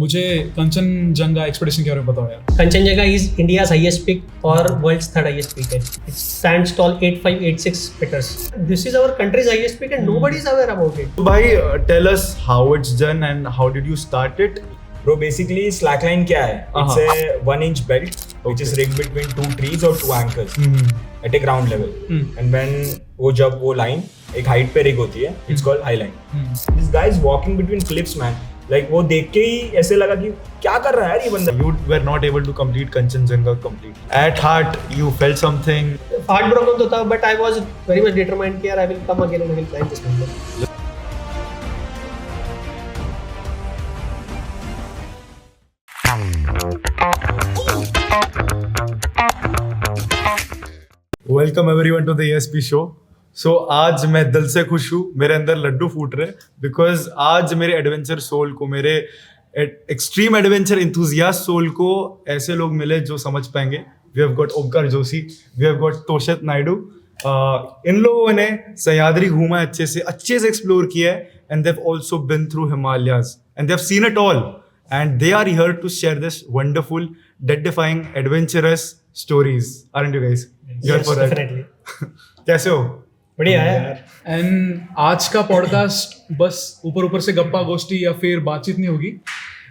मुझे कंचनजंगा एक्सपेडिशन के बारे में बताओ यार। Kanchenjunga is India's highest peak और वर्ल्ड्स थर्ड हाईएस्ट पीक है। It stands tall 8586 meters. This is our country's highest peak and nobody is aware about it. So bhai, tell us how it's done and how did you start it? Bro, basically slackline क्या है? It's a 1-inch belt which is rigged between 2 trees or 2 anchors at a ground level. And when जब वो line एक height पे rig होती है, it's called high line. This guy is walking between cliffs, man. Like वो देख के ही ऐसे लगा कि क्या कर रहा है यार ये बंदा. You were not able to complete Kanchenjunga completely. At heart, you felt something. Heartbroken तो था, but I was very much determined कि यार I will come again and I will climb this mountain. Welcome everyone to the ESP show. So आज मैं दिल से खुश हूँ, मेरे अंदर लड्डू फूट रहे बिकॉज आज मेरे एडवेंचर सोल को, मेरे एक्सट्रीम एडवेंचर इंथुजियास्ट सोल को ऐसे लोग मिले जो समझ पाएंगे. We have got Omkar Joshi, we have got Toshit Naidu. इन लोगों ने सह्याद्री घूमा है, अच्छे से एक्सप्लोर किया है and they have also been through Himalayas and they have seen it all and they are here to share this wonderful death defying adventurous stories. Aren't you guys? Yes, definitely. कैसे हो? बढ़िया है यार. एंड आज का पॉडकास्ट बस ऊपर से गप्पा गोष्ठी या फिर बातचीत नहीं होगी.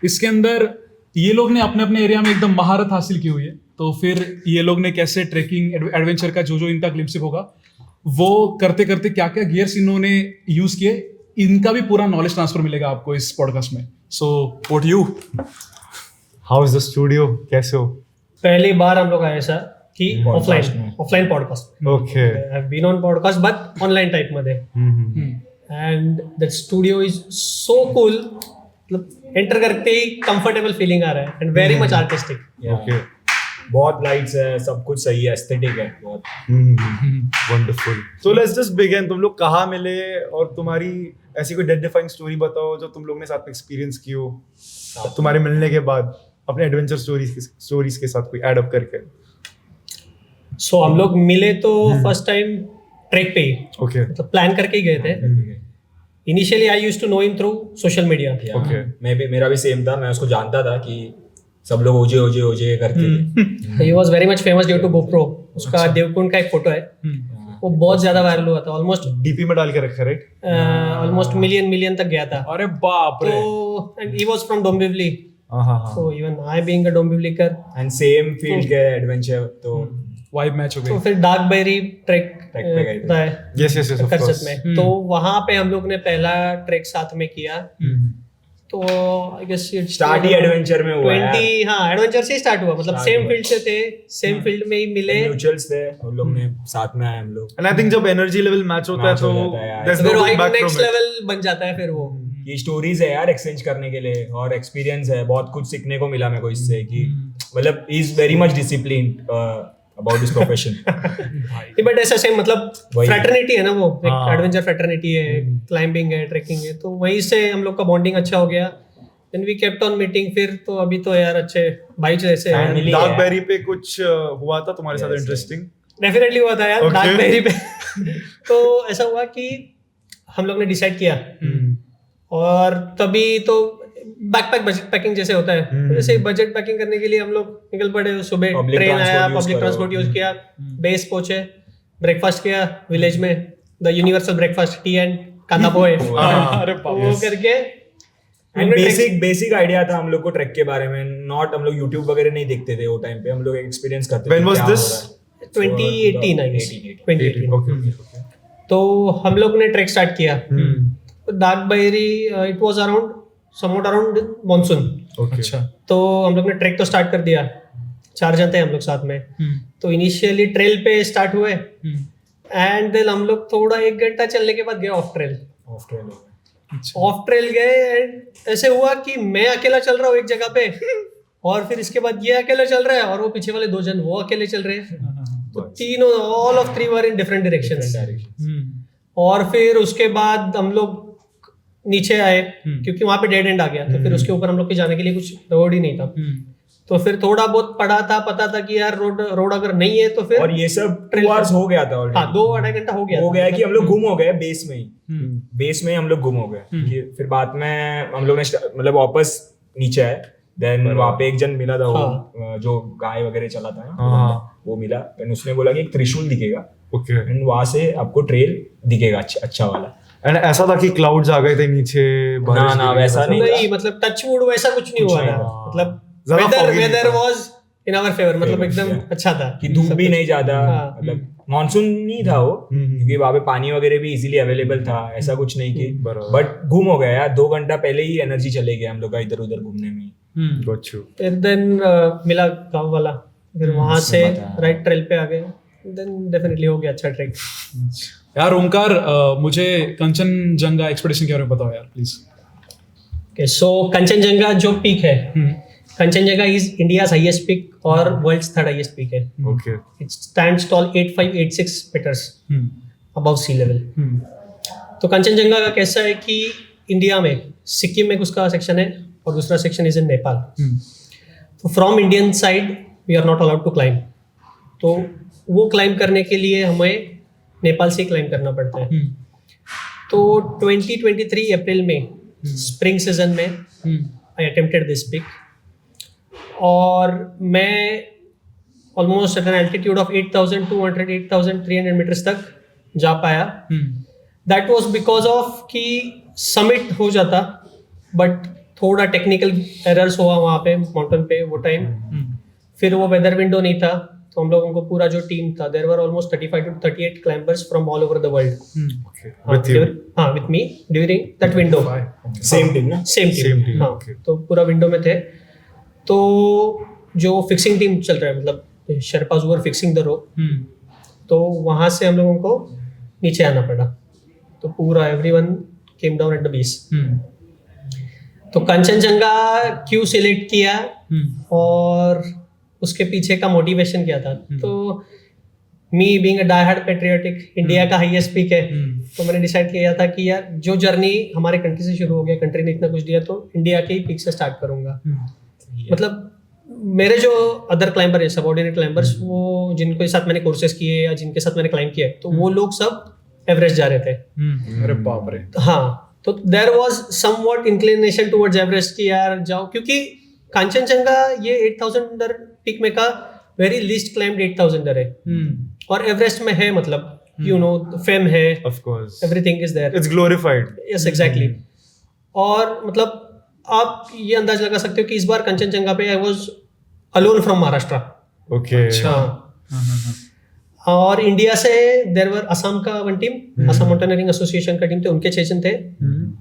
इसके अंदर ये लोग ने अपने अपने एरिया में एकदम महारत हासिल की हुई है. तो फिर ये लोग ने कैसे ट्रैकिंग एडवेंचर का जो इनका ग्लिम्सिप होगा वो करते करते क्या क्या गियर्स इन्होंने यूज किए, इनका भी पूरा नॉलेज ट्रांसफर मिलेगा आपको इस पॉडकास्ट में. So what you, how is the studio? कैसे हो? पहली बार हम लोग आए सर कि offline podcast. Okay. I have been on podcast but online type मध्ये. And that studio is so cool. मतलब एंटर करते ही कंफर्टेबल फीलिंग आ रहा है and very much artistic. Okay. बहुत लाइट्स है, सब कुछ सही है, एस्थेटिक है बहुत. Wonderful. So let's just begin. तुम लोग कहाँ मिले और तुम्हारी ऐसी कोई डेथ डिफाइंग स्टोरी बताओ जो तुम लोग ने साथ में एक्सपीरियंस की हो तुम्हारे मिलने के बाद, अपने एडवेंचर स्टोरीज के साथ कोई ऐड अप करके. सो हम लोग मिले तो फर्स्ट टाइम ट्रैक पे ही. ओके. मतलब प्लान करके ही गए थे. Initially I used to know him through social media. Okay. मेरा भी सेम था. मैं उसको जानता था कि सब लोग ओजे करते थे. He was very much famous due to GoPro. उसका देवकुंड का एक फोटो है, वो बहुत ज्यादा वायरल हुआ था. ऑलमोस्ट डीपी में डाल के रखा, राइट? ऑलमोस्ट मिलियन तक गया था. अरे बाप रे. तो and he was from Dombivli. So even I being a डोंबिवलीकर एंड सेम फील्ड के एडवेंचर, तो वाइब मैच हो गई. तो फिर डार्क बेरी ट्रैक पे गए होता है यस करसत में. तो वहां पे हम लोग ने पहला ट्रैक साथ में किया. तो आई गेस स्टार्ट ही एडवेंचर में हुआ 20. हाँ, एडवेंचर से स्टार्ट हुआ. मतलब सेम फील्ड से थे, सेम फील्ड में ही मिले, म्यूचुअल्स थे, हम लोग ने साथ में आए हम लोग. एंड आई थिंक जब एनर्जी लेवल मैच होता है तो there's no going back next from it. Level बन जाता है. फिर वो ये स्टोरीज है यार एक्सचेंज करने के लिए और एक्सपीरियंस है. बहुत कुछ सीखने को मिला मेरे को इससे कि मतलब he is very much disciplined about this profession. But ऐसा सेम मतलब फ्रेटर्निटी है ना, वो हाँ. एडवेंचर फ्रेटर्निटी है, क्लाइंबिंग है, ट्रैकिंग है. तो वहीं से हम लोग का बॉन्डिंग अच्छा हो गया. Then we kept on meeting. फिर तो अभी तो यार अच्छे भाई जैसे हैं. Family डार्क है. बेरी पे कुछ हुआ था तुम्हारे साथ इंटरेस्टिंग? डेफिनेटली हुआ था यार. Okay. डार्क बेरी पे तो ऐसा हुआ कि हम लोग ने डिसाइड किया और तभी तो बैकपैक बजट पैकिंग जैसे होता है, तो जैसे बजट पैकिंग करने के लिए हम लोग निकल पड़े. सुबह Public ट्रेन transport आया, use पब्लिक करो. ट्रांसपोर्ट यूज किया, बेस पहुंचे, ब्रेकफास्ट किया विलेज में, the universal breakfast, T and कांदा पोहे. अरे बाप रे. वो करके एंड बेसिक आइडिया था हम लोग को ट्रैक के बारे में. नॉट हम लोग यूट्यूब वगैरह नहीं देखते थे वो टाइम पे. हम लोग एक्सपीरियंस करते थे. When was this? 2018 I guess. 2018. Okay. तो हम लोग ने ट्रैक स्टार्ट किया. Dhak Bahiri it was around monsoon. अच्छा. तो हम लोग ने ट्रैक तो स्टार्ट कर दिया. 4 जन थे हम लोग साथ में. तो इनिशियली ट्रेल पे स्टार्ट हुए एंड देन हम लोग थोड़ा 1 घंटा चलने के बाद गए ऑफ ट्रेल. ऑफ ट्रेल गए एंड ऐसे हुआ कि मैं अकेला चल रहा हूँ एक जगह पे और फिर इसके बाद ये अकेला चल रहा है और वो पीछे वाले 2 जन वो अकेले चल रहे हैं. तो तीनों all of 3 were in different directions. और फिर उसके बाद हम लोग नीचे आए क्योंकि वहां पे डेड एंड आ गया. तो फिर उसके ऊपर हम लोग के जाने के लिए कुछ रोड ही नहीं था. तो फिर थोड़ा बहुत पता था कि यार रोड अगर नहीं है तो फिर. और ये सब 2 hours हो गया था ऑलरेडी. हाँ, 2-2.5 घंटा हो गया कि हम लोग गुम हो गए बेस में ही. हम लोग गुम हो गए. फिर बाद में हम लोग ने मतलब वापस नीचे आए. देन वहाँ पे एक जन मिला था वो जो गाय वगैरह चलाता है ना, वो मिला. देन उसने बोला कि एक त्रिशूल दिखेगा ओके. एंड वहाँ से आपको ट्रेल दिखेगा अच्छा वाला. एंड ऐसा था कि क्लाउड्स आ गए थे नीचे, बारिश ना, गिरी, वैसा नहीं. नहीं मतलब टच वुड वैसा कुछ नहीं हुआ था. मतलब ज़्यादा foggy नहीं वेदर था. Was in our favour. मतलब एकदम अच्छा था कि धूप भी नहीं ज्यादा, हाँ. मतलब मानसून नहीं था वो, क्योंकि वहाँ पे पानी वगैरह भी इजीली अवेलेबल था. ऐसा कुछ नहीं कि बराबर. बट घूम हो गया यार. 2 घंटा पहले ही एनर्जी चले गया हम लोग का इधर उधर घूमने में. Got you. फिर देन मिला गांव वाला. फिर वहां से राइट ट्रेल पे आ गए. देन डेफिनेटली हो गया अच्छा ट्रैक. यार ओमकार, मुझे कंचनजंगा एक्सपेडिशन के बारे में बताओ यार प्लीज. ओके, सो कंचनजंगा जो पीक है, Kanchenjunga is India's highest peak और वर्ल्ड्स थर्ड हाईएस्ट पीक है. Okay. It stands tall 8586 metres above sea level. तो कंचनजंगा का कैसा है कि इंडिया में सिक्किम में उसका सेक्शन है और दूसरा सेक्शन इज इन नेपाल. तो from Indian side we are not allowed to climb. तो वो क्लाइंब करने के लिए हमें नेपाल से क्लाइंब करना पड़ता है. तो 2023 अप्रैल में स्प्रिंग सीजन में आई अटेम्प्टेड दिस पिक और मैं almost at an altitude of 8,200 8,300 metres तक जा पाया. दैट वाज बिकॉज ऑफ कि समिट हो जाता बट थोड़ा टेक्निकल एरर्स हुआ वहाँ पे माउंटेन पे वो टाइम. फिर वो वेदर विंडो नहीं था. तो हम लोगों को पूरा जो टीम था, there were almost 35 to 38 climbers from all over the world. Okay. With you. हाँ, with me during that window. Same team ना. Same team. हाँ, okay. तो पूरा विंडो में थे. तो जो फिक्सिंग टीम चल रहा है, मतलब शेरपाज वर फिक्सिंग द रोप. तो वहाँ से हम लोगों को नीचे आना पड़ा. तो पूरा everyone came down at the base. तो कंचनजंगा क्यों सिलेक्ट किया और उसके पीछे का मोटिवेशन क्या था? तो me being a die hard patriotic, India का हाईएस्ट पीक है. तो मैंने डिसाइड किया था कि यार जो जर्नी हमारे कंट्री से शुरू हो गया, कंट्री ने इतना कुछ दिया, तो इंडिया के ही पीक से स्टार्ट करूंगा. मतलब मेरे जो अदर क्लाइंबर है, सबऑर्डिनेट क्लाइंबर्स, वो जिनके साथ मैंने कोर्सेज किए या जिनके साथ मैंने क्लाइंब किया, तो वो लोग सब एवरेस्ट जा रहे थे. अरे बाप रे. हाँ, तो there was somewhat inclination towards Everest कि यार जाओ, क्योंकि कंचनजंगा ये 8,000 पीक में का वेरी लीस्ट क्लाइम्ड 8,000 है. और एवरेस्ट में है, मतलब यू नो फेम है, Of course. Everything is there. It's glorified. Yes exactly. और मतलब आप ये अंदाज लगा सकते हो कि इस बार कंचनजंगा पे I was alone from Maharashtra. Okay. और इंडिया से देयर वर असम का one team, Assam mountaineering association का टीम थे, उनके 6 जन थे.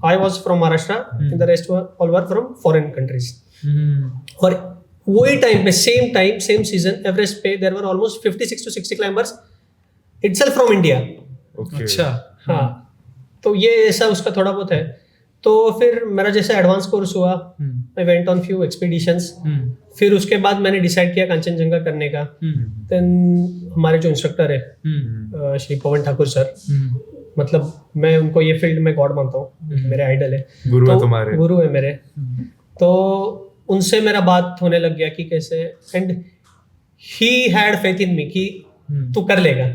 I was from Maharashtra and the rest all were from foreign countries. और वही टाइम पे सेम सीजन एवरेस्ट पे there were almost 56 to 60 climbers itself from India. Okay. अच्छा. हाँ, तो ये ऐसा उसका थोड़ा बहुत है. तो फिर मेरा जैसे एडवांस कोर्स हुआ, आई वेंट ऑन फ्यू एक्सपीडिशंस. फिर उसके बाद मैंने डिसाइड किया कंचनजंगा करने का. देन हमारे जो इंस्ट्रक्टर है श्री पवन ठाकुर सर, मतलब मैं उनको ये फील्ड में गॉड मानता हूँ, मेरे आइडल है, गुरु है तो तुम्हारे. गुरु है मेरे. तो उनसे मेरा बात होने लग गया कि कैसे, and he had faith in me कि तू कर लेगा.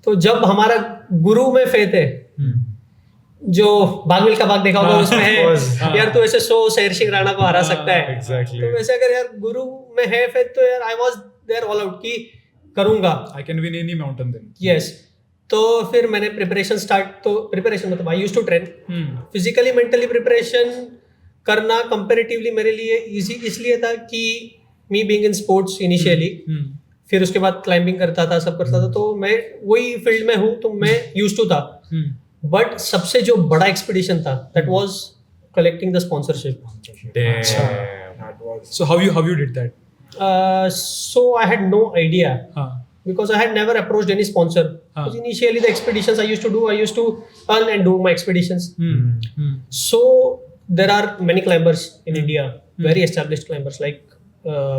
तो जब हमारा गुरु में फेथ है, जो बाग मिल्खा बाग देखा होगा उसमें है यार तू ऐसे 100 शेर सिंह राणा को हरा सकता है. Exactly. तो वैसे अगर यार गुरु में है फेथ, तो यार I was there all out कि करूंगा. I can win any mountain then. Yes. तो फिर मैंने प्रिपरेशन स्टार्ट. तो प्रिपरेशन मतलब I used to train physically, mentally. Preparation करना कंपैरेटिवली मेरे लिए इजी इसलिए था कि me being in sports initially, फिर उसके बाद क्लाइंबिंग करता था, सब करता था, तो मैं वही फील्ड में हूँ, तो मैं यूज्ड टू था. बट सबसे जो बड़ा एक्सपीडिशन था that was collecting the sponsorship. So how you did that? So I had no idea because I had never approached any sponsor. Because initially the expeditions I used to earn and do my expeditions. So there are many climbers in India, very established climbers like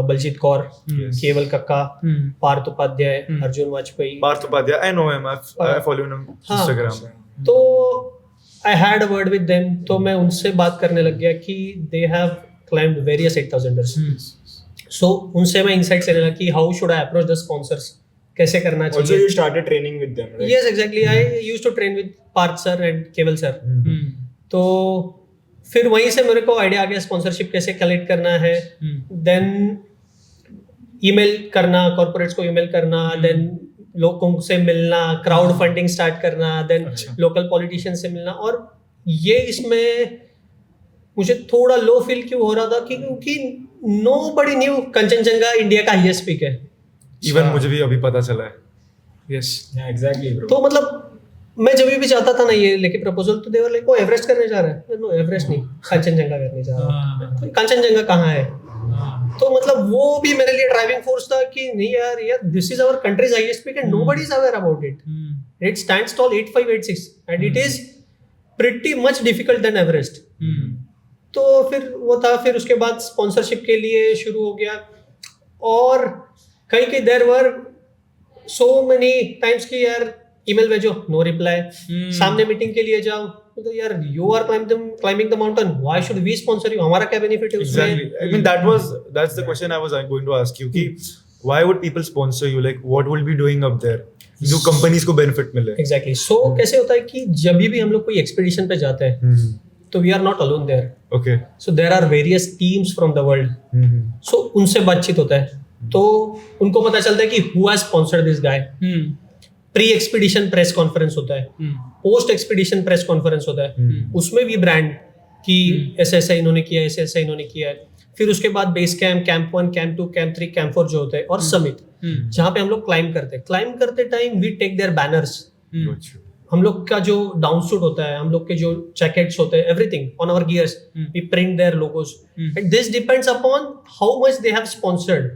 Baljit Kaur, Keval Kakka, Parth Upadhyay, Arjun Vajpayee. Parth Upadhyay, I know him. I follow him on Instagram. तो I had a word with them. तो मैं उनसे बात करने लग गया कि they have climbed various 8,000ers. सो उनसे मैं इनसाइट्स लेने लगा कि how should I approach the sponsors, कैसे करना चाहिए. Also you started training with them, right? Yes, exactly. I used to train with Parth sir and Keval sir. तो फिर वहीं से मेरे को आइडिया आ गया स्पॉन्सरशिप कैसे कलेक्ट करना है, देन ईमेल करना, कॉर्पोरेट्स को ईमेल करना, देन लोगों से मिलना, क्राउड फंडिंग स्टार्ट करना, देन लोकल पॉलिटिशियन से मिलना। और ये इसमें मुझे थोड़ा लो फील क्यों हो रहा था कि क्योंकि नोबडी न्यू कंचनजंगा इंडिया का हाईएस्ट पीक है। इवन मुझे भी अभी पता चला है। Yes exactly bro. तो मतलब मैं जब भी जाता था ना ये लेके प्रपोजल, तो देवर लाइक वो एवरेस्ट करने जा रहा है। नो, एवरेस्ट नहीं, कंचनजंगा करने जा रहा है। कंचनजंगा कहाँ है? तो मतलब वो भी मेरे लिए ड्राइविंग फोर्स था कि नहीं यार this is our country's highest peak and nobody is aware about it. It stands tall 8586 and it is pretty much difficult than Everest. तो फिर वो था, फिर उसके बाद स्पॉन्सरशिप के लिए शुरू हो गया। और कहीं there were so many times कि यार ईमेल भेजो, नो रिप्लाई। सामने मीटिंग के लिए जाओ तो यार you are climbing the mountain, why should we sponsor you? हमारा क्या बेनिफिट है उसमें? Exactly. I mean, that's the question I was going to ask you. कि why would people sponsor you? Like, what will be doing up there? जो companies को benefit मिले। Exactly. सो कैसे होता है कि जब भी हम लोग कोई एक्सपीडिशन पे जाते हैं तो we are not alone there. Okay. So there are various teams from the world. So उनसे बातचीत होता है तो उनको पता चलता है कि who has sponsored this guy. Pre expedition press conference होता है, पोस्ट एक्सपीडिशन प्रेस कॉन्फ्रेंस होता है, उसमें भी ब्रांड कि ऐसा ऐसा इन्होंने किया, ऐसे ऐसा इन्होंने किया है। फिर उसके बाद base camp, camp 1, camp 2, camp 3, camp 4 जो होते हैं, और समिट जहाँ पे हम लोग क्लाइंब करते हैं। क्लाइंब करते time we take their banners. हम लोग का जो डाउन सूट होता है, हम लोग के जो जैकेट्स होते हैं, everything on our gears we print their logos and this depends upon how much they have sponsored.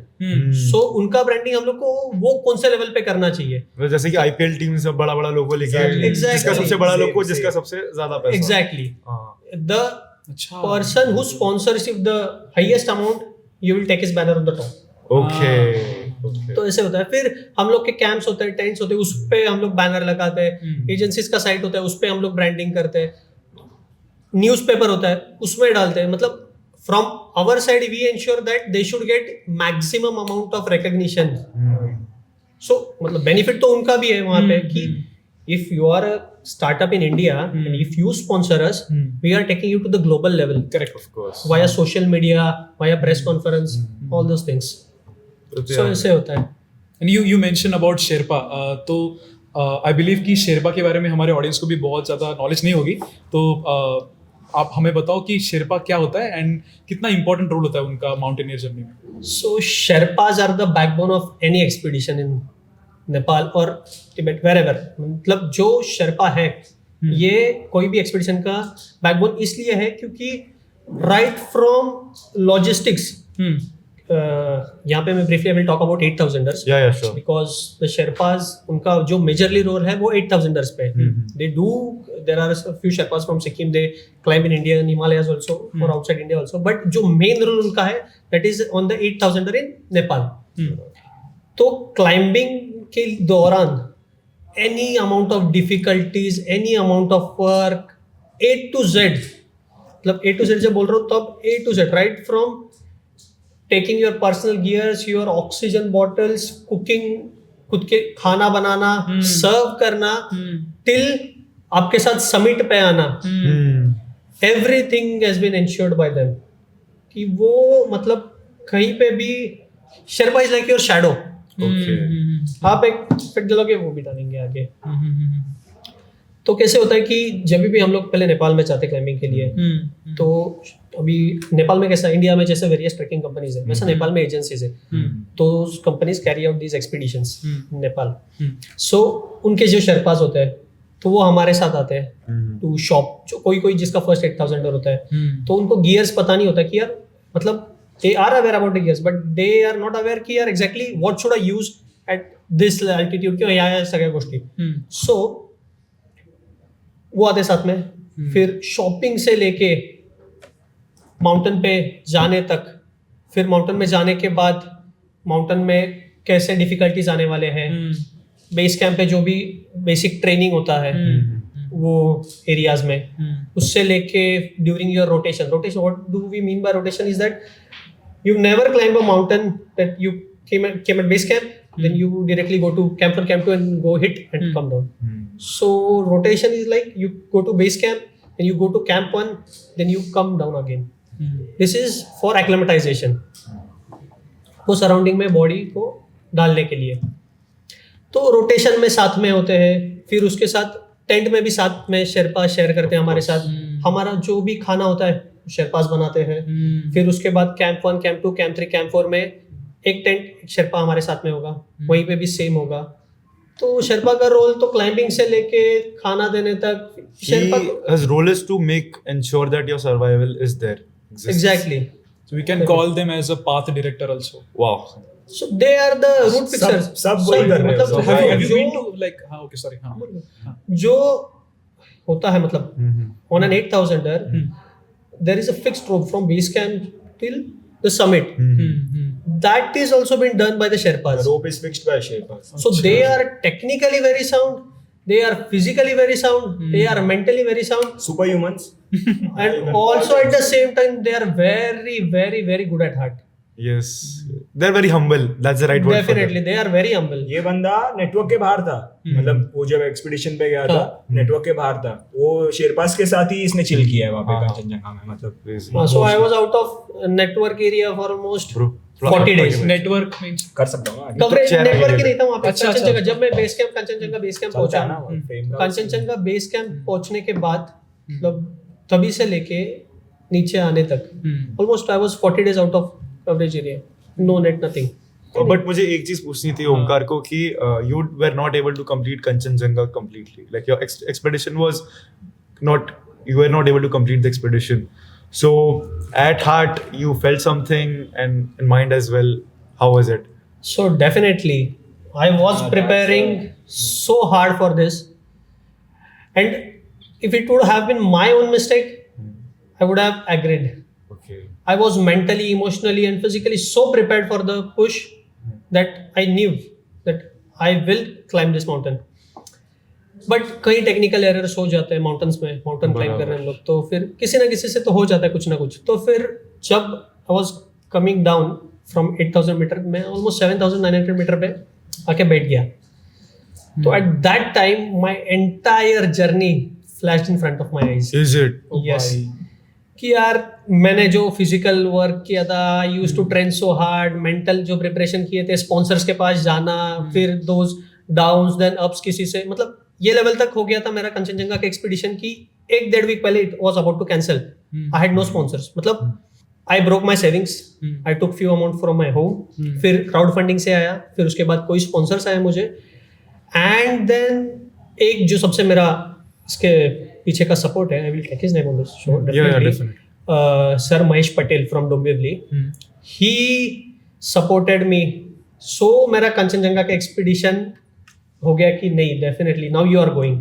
So उनका ब्रांडिंग हम लोग को वो कौन से लेवल पे करना चाहिए। जैसे कि आईपीएल टीम सब बड़ा बड़ा लोगो लेके, जिसका सबसे बड़ा लोगो, जिसका सबसे ज्यादा पैसा। Exactly. The person who sponsors the highest amount, you will take his banner on the top. Okay. तो ऐसे होता है। फिर हम लोग के कैंप्स होते हैं, टेंट्स होते हैं, उस पे हम लोग बैनर लगाते हैं। एजेंसीज का साइट होता है, उस पे हम लोग ब्रांडिंग करते हैं। न्यूज़पेपर होता है, उसमें डालते हैं। मतलब from our side we ensure that they should get maximum amount of recognition. So मतलब बेनिफिट तो उनका भी है वहां पे कि if you are a startup in India and if you sponsor us, we are taking you to the global level. Correct, of course. Via social media, via press conference, all those things. So ऐसे होता है। And you mentioned about Sherpa, तो I believe कि शेरपा के बारे में हमारे audience को भी बहुत ज़्यादा नॉलेज नहीं होगी, तो आप हमें बताओ कि शेरपा क्या होता है एंड कितना इंपॉर्टेंट रोल होता है उनका माउंटेनियर जर्नी में। So Sherpas are the backbone of any expedition in Nepal और तिब्बत, wherever। मतलब जो शेरपा है ये कोई भी एक्सपीडिशन का बैकबोन इसलिए है क्योंकि राइट फ्रॉम लॉजिस्टिक्स, यहाँ पे मैं briefly will talk about 8000ers। Yeah, sure. Because the Sherpas उनका जो मेजरली रोल है वो 8000ers पे। They do, there are few Sherpas from Sikkim, they climb in India, in Himalayas also और आउटसाइड इंडिया आल्सो, बट जो मेन रोल उनका है that is on the 8000er in Nepal. तो क्लाइंबिंग के दौरान any amount of difficulties, any amount of work, A to Z, मतलब A to Z जब बोल रहा हूँ तब A to Z, right from taking your personal gears, your oxygen bottles, cooking, खुद के खाना बनाना, सर्व करना, टिल आपके साथ समिट पे आना, everything has been ensured by them. कि वो मतलब कहीं पे भी sherpa is like your shadow. आप एक फिट दिलोगे वो भी डालेंगे आगे। तो कैसे होता है कि जब भी हम लोग पहले नेपाल में जाते क्लाइंबिंग के लिए, तो अभी नेपाल में कैसा, इंडिया में जैसे वेरियस ट्रैकिंग कंपनीज है वैसा नेपाल में एजेंसीज है। तो companies carry out these expeditions in Nepal. So उनके जो शेरपाज होते हैं तो वो हमारे साथ आते हैं टू शॉप। जो कोई जिसका फर्स्ट 8000er होता है तो उनको गियर्स पता नहीं होता कि यार, मतलब they are aware about the gears but they are not aware कि यार exactly what should I use at this altitude, क्यों यहाँ सगळ्या गोष्टी। So वो आते साथ में, फिर शॉपिंग से लेके माउंटेन पे जाने तक, फिर माउंटेन में जाने के बाद माउंटेन में कैसे डिफिकल्टीज आने वाले हैं, बेस कैंप पे जो भी बेसिक ट्रेनिंग होता है वो एरियाज में, उससे लेके during your rotation. What do we mean by rotation is that you never climb a mountain that you came at base camp, then you directly go to camp 1, camp 2 and go hit and come down. So rotation is like you go to base camp when you go to camp 1, then you come down again. This is for acclimatization. वो surrounding में body को डालने के लिए. तो rotation में साथ में होते हैं, फिर उसके साथ टेंट में भी साथ में शेरपा शेयर करते हैं हमारे साथ. हमारा जो भी खाना होता है शेरपास बनाते हैं. फिर उसके बाद कैंप 1, कैंप 2, कैंप 3, कैंप 4 में एक टेंट शेरपा हमारे साथ में होगा, वहीं पे भी सेम होगा. तो शेरपा का रोल तो क्लाइंबिंग से लेके खाना देने तक Sherpa his role is to ensure that your survival is there. exists. Exactly. So we can call them as a path director also. Wow. So they are the route fixers. सब वही कर रहे हैं. मतलब Have you जो been to like हाँ okay sorry हाँ. जो होता है मतलब on an 8,000er there is a fixed rope from base camp till the summit. That is also been done by the The Sherpas. rope is fixed by Sherpas. So they are technically very sound, they are physically very sound, they are mentally very sound, Superhumans. and also at the same time they are very very very good at heart. Yes. They're very humble. That's the right word. Definitely they are very humble. ये बंदा network के बाहर था. मतलब वो जब expedition पे गया था नेटवर्क के बाहर था. वो शेरपास के साथ ही इसने चिल किया है वहाँ पे कंचनजंगा में. मतलब So I was out of network area for almost Bro, 40 days. Network means कर सकता हूँ ना. कवरेज chair नेटवर्क आगे ही नहीं था वहाँ पे. अच्छा, कंचनजंगा जब मैं base camp Kanchenjunga base camp चलता है ना पहुंचा, वो frame का. कंचनजंगा बेस कैंप पहुंचने के बाद मतलब तभी से लेके नीचे आने तक almost I was 40 days out of coverage area. No net nothing. But मुझे एक चीज पूछनी थी ओमकार को कि you were not able to complete Kanchenjunga completely. Like your expedition was not, you were not able to complete the expedition. So at heart you felt something and in mind as well. How was it? So definitely I was preparing so hard for this, and if it would have been my own mistake I would have agreed. Okay. I was mentally, emotionally and physically so prepared for the push that I knew that I will climb this mountain. But कई technical errors हो जाते हैं mountains में. Mountain climb कर रहे हैं हम लोग, तो फिर किसी ना किसी से तो हो जाता है कुछ ना कुछ. तो फिर जब I was coming down from 8,000 metre, मैं ऑलमोस्ट 7,900 मीटर पे आके बैठ गया. तो at that time my entire journey flashed in front of my eyes. Is it? Yes. कि यार मैंने जो फिजिकल वर्क किया था, use to train so hard, mental जो प्रिपरेशन किए थे, स्पॉन्सर्स के पास जाना, फिर दोज डाउन्स देन अप्स किसी से, मतलब ये लेवल तक हो गया था मेरा कंचनजंगा के एक्सपीडिशन की 1-1.5 वीक पहले it was about to cancel. I had no sponsors. मतलब I broke my savings, I took few amount from my home. फिर क्राउड फंडिंग से आया, फिर उसके बाद कोई स्पॉन्सर्स आए मुझे, एंड देन एक जो सबसे मेरा इसके पीछे का सपोर्ट है, I will take his name on this show definitely, sir Mahesh Patel from Dombivli. He supported me. So मेरा कंचनजंगा का एक्सपीडिशन हो गया कि नहीं definitely now you are going.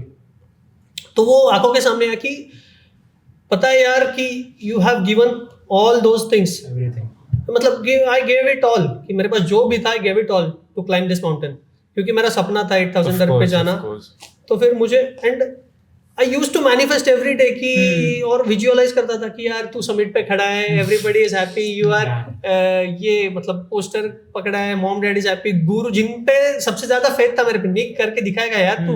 तो वो आंखों के सामने आया कि पता है यार कि you have given all those things, मतलब आई गेव इट ऑल, कि मेरे पास जो भी था I gave it all to climb this mountain, क्योंकि मेरा सपना था 8,000 पे जाना. तो फिर मुझे and I use to manifest every day कि और विजुअलाइज करता था कि यार तू समिट पे खड़ा है, everybody is happy, you are ये मतलब पोस्टर पकड़ा है, मॉम डैड इज हैप्पी, गुरु जिन पे सबसे ज्यादा फेथ था मेरे पे, निक करके दिखाएगा यार तू,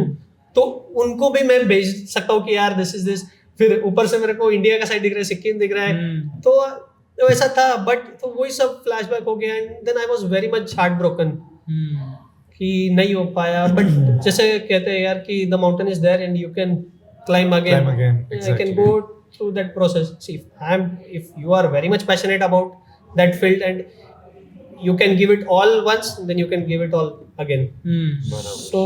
तो उनको भी मैं भेज सकता हूँ कि यार दिस इज दिस. फिर ऊपर से मेरे को इंडिया का साइड दिख रहा है, सिक्किम दिख रहा है, तो ऐसा था. बट तो वही सब फ्लैशबैक हो गया, and then I was very much heart broken कि नहीं हो पाया. बट जैसे कहते हैं यार कि the mountain is there and you can climb again. Exactly. I can go through that process. See, if you are very much passionate about that field and you can give it all once, then you can give it all again. So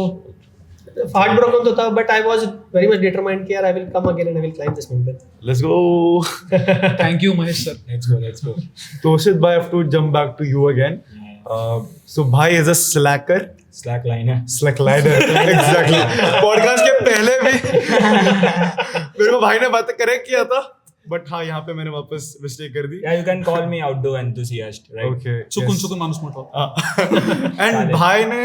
heartbroken to tha, but I was very much determined कि यार I will come again and I will climb this mountain. Let's go. thank you Mahesh sir. Let's go. Toshit bhai, I have to jump back to you again. So bhai is a slacker. Slack line है. Slackliner. Exactly. Podcast के पहले भी मेरे को भाई ने बात correct किया था, बट हाँ यहाँ पे मैंने वापस मिस्टेक कर दी. Yeah, you can call me outdoor enthusiast, right? Okay. चुकुन मानुस मोठा. एंड भाई ने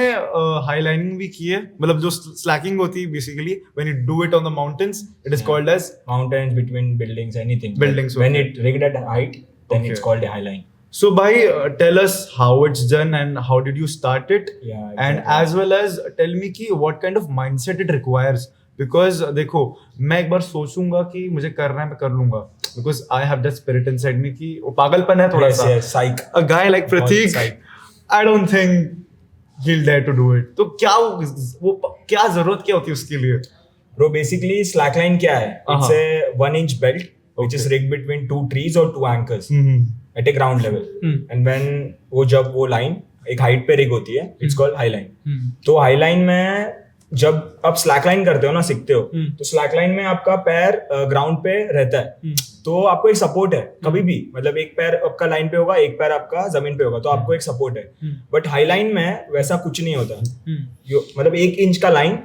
हाईलाइनिंग भी की है, मतलब जो स्लैकिंग होती है basically when you do it on the mountains, it is called as Mountains, between buildings, anything. Buildings, When okay. it rigged at height, then Okay. it's called a high line. So bhai, tell us how it's done and how did you start it? Yeah, And exactly. as well as tell me ki what kind of mindset it requires, because देखो मैं एक बार सोचूंगा कि मुझे करना है, मैं कर लूंगा, because I have that spirit inside me कि वो पागलपन है थोड़ा Yes, सा. yes, psych. A guy like Pratik, I don't think he'll dare to do it. तो क्या वो क्या जरूरत क्या होती है उसके लिए? Bro, basically slackline क्या है? It's a 1-inch belt which is rigged between 2 trees or 2 anchors at a ground level. And when जब वो line एक height पे rig होती है, it's called high line. तो high line में जब आप slackline करते हो ना, सीखते हो, तो slackline में आपका पैर ग्राउंड पे रहता है, तो आपको एक सपोर्ट है कभी भी, मतलब एक पैर आपका लाइन पे होगा, एक पैर आपका जमीन पे होगा, तो आपको एक सपोर्ट है. बट हाई लाइन में वैसा कुछ नहीं होता. मतलब 1 इंच का line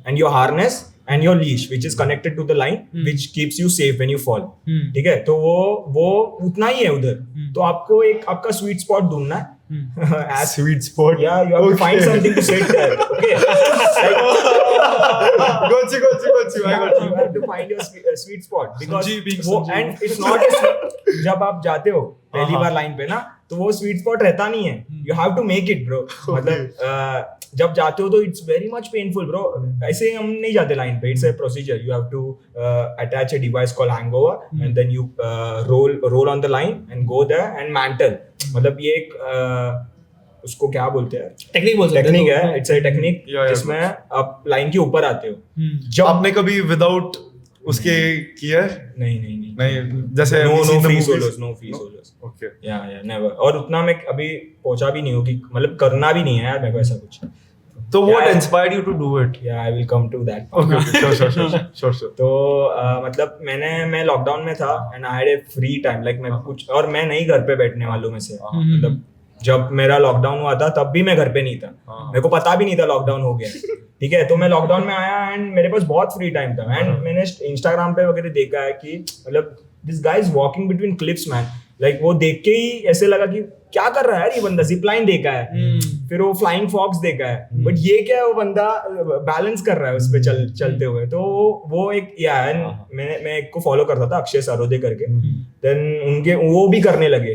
and your harness and your leash which is connected to the line which keeps you safe when you fall. ठीक है, तो वो उतना ही है उधर. तो आपको एक आपका स्वीट स्पॉट ढूंढना है. Sweet spot. Yeah, you have to find something to sit there. Okay. Got you. I got you. You have to find your sweet spot because Sanjeev being वो Sanjeev. and it's not a जब आप जाते हो पहली बार line पे ना, तो वो स्वीट स्पॉट रहता नहीं है. You have to make it, bro. मतलब जब जाते हो तो it's very much painful, bro. ऐसे हम नहीं जाते लाइन पे. It's a procedure. You have to attach a device called hangover and then you roll on the line and go there and mantle. मतलब ये एक उसको क्या बोलते हैं, टेक्निक बोल सकते हैं. टेक्निक है. इट्स अ टेक्निक Yeah, जिसमें आप लाइन के ऊपर आते हो. जब आपने कभी विदाउट उसके किया है? नहीं जैसे no we see in the free movies. Solos, no free solos. Okay. या नेवर. और उतना मैं अभी पहुंचा भी नहीं हूँ कि मतलब करना भी नहीं है यार मेरे को ऐसा कुछ. So what Yeah. inspired you to do it? या I will come to that. Okay, sure. तो मतलब मैं लॉकडाउन में था and I had a free time. Like मैं कुछ, और मैं नहीं घर पे बैठने वालों में से. मतलब जब मेरा लॉकडाउन हुआ था तब भी मैं घर पे नहीं था. मेरे को पता भी नहीं था लॉकडाउन हो गया. ठीक है, तो मैं लॉकडाउन में आया एंड मेरे पास बहुत फ्री टाइम था. एंड मैंने इंस्टाग्राम पे वगैरह देखा है कि मतलब this guy is walking between cliffs man. Like वो देख के ही ऐसे लगा कि क्या कर रहा है यार ये बंदा. जिपलाइन देखा है, फिर वो फ्लाइंग फॉक्स देखा है, बट ये क्या है, वो बंदा बैलेंस कर रहा है उस पे चलते हुए. तो वो एक यार मैं एक को फॉलो करता था, अक्षय सरोदे करके. देन उनके वो भी करने लगे.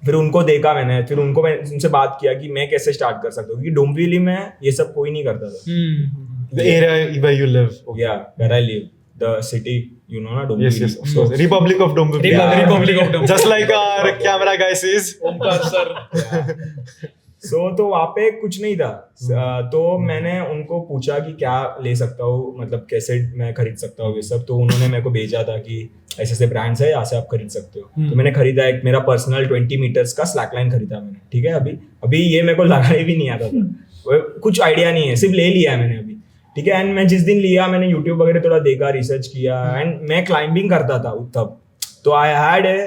फिर उनको देखा मैंने, फिर उनसे बात किया कि मैं कैसे स्टार्ट कर सकता हूँ, क्योंकि डोंबिवली में ये सब कोई नहीं करता था. The area where you live. Yeah, where I live, the city, you know, na Dombivli. Yes, of course. Republic of Dombivli. Republic of Dombivli. Just like our camera guy says. Omkar sir. तो वहाँ पे कुछ नहीं था. तो मैंने उनको पूछा कि क्या ले सकता हूँ, मतलब कैसे मैं खरीद सकता हूँ ये सब. तो उन्होंने मेरे को भेजा था कि ऐसे ऐसे ब्रांड्स है, यहाँ से आप खरीद सकते हो. तो मैंने खरीदा एक मेरा पर्सनल 20 मीटर्स का स्लैकलाइन खरीदा मैंने. ठीक है, अभी ये मेरे को लगाने भी नहीं आता था. कुछ आइडिया नहीं है, सिर्फ ले लिया है मैंने अभी. ठीक है, एंड मैं जिस दिन लिया मैंने यूट्यूब वगैरह थोड़ा देखा, रिसर्च किया. एंड मैं क्लाइंबिंग करता था तब, तो आई हैड ए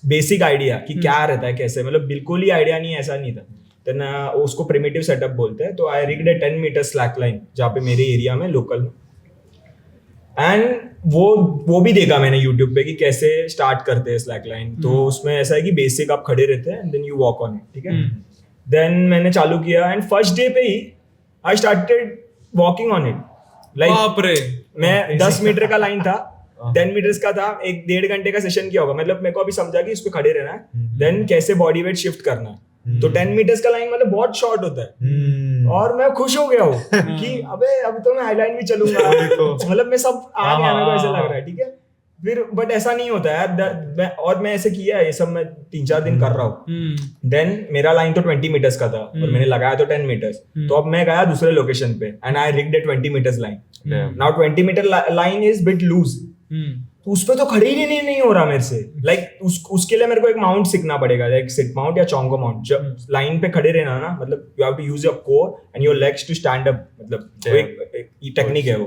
बेसिक आइडिया कि क्या रहता है कैसे. मतलब बिल्कुल ही आइडिया नहीं, ऐसा नहीं था. देन उसको प्रिमिटिव सेटअप बोलते हैं. तो आई रिग्ड ए 10 मीटर स्लैक लाइन जहाँ पे मेरे एरिया में लोकल में. एंड वो भी देखा मैंने यूट्यूब पे कि कैसे स्टार्ट करते हैं स्लैक लाइन. तो उसमें ऐसा है कि बेसिक आप खड़े रहते हैं and then you walk on it. ठीक है, देन मैंने चालू किया एंड फर्स्ट डे पे he I started walking on it. Like बाप रे. मैं 10 मीटर का लाइन था, 10 मीटर्स का था, 1-1.5 घंटे का सेशन किया होगा. मतलब मेरे को अभी समझा कि इसको खड़े रहना है, देन कैसे बॉडी वेट शिफ्ट करना है. तो 10 मीटर्स का लाइन मतलब बहुत शॉर्ट होता है. और मैं खुश हो गया हूँ कि अबे अब तो मैं हाईलाइन भी चलूंगा. मतलब मैं सब आ गया, मेरे को ऐसा लग रहा है. ठीक है, फिर बट ऐसा नहीं होता यार. और मैं ऐसे किया है, ये सब मैं 3-4 दिन कर रहा हूँ. देन मेरा लाइन तो 20 मीटर्स का था और मैंने लगाया तो 10 मीटर्स. तो अब मैं गया दूसरे लोकेशन पे and I rigged a 20 metres line. Now 20 metre line is bit loose. तो उस पे तो खड़े ही नहीं हो रहा मेरे से. लाइक उसके लिए मेरे को एक माउंट सीखना पड़ेगा, लाइक सिट माउंट या चोंगो माउंट. जब लाइन पे खड़े रहना ना, मतलब you have to use your core and your legs to stand up. मतलब एक टेक्निक है वो.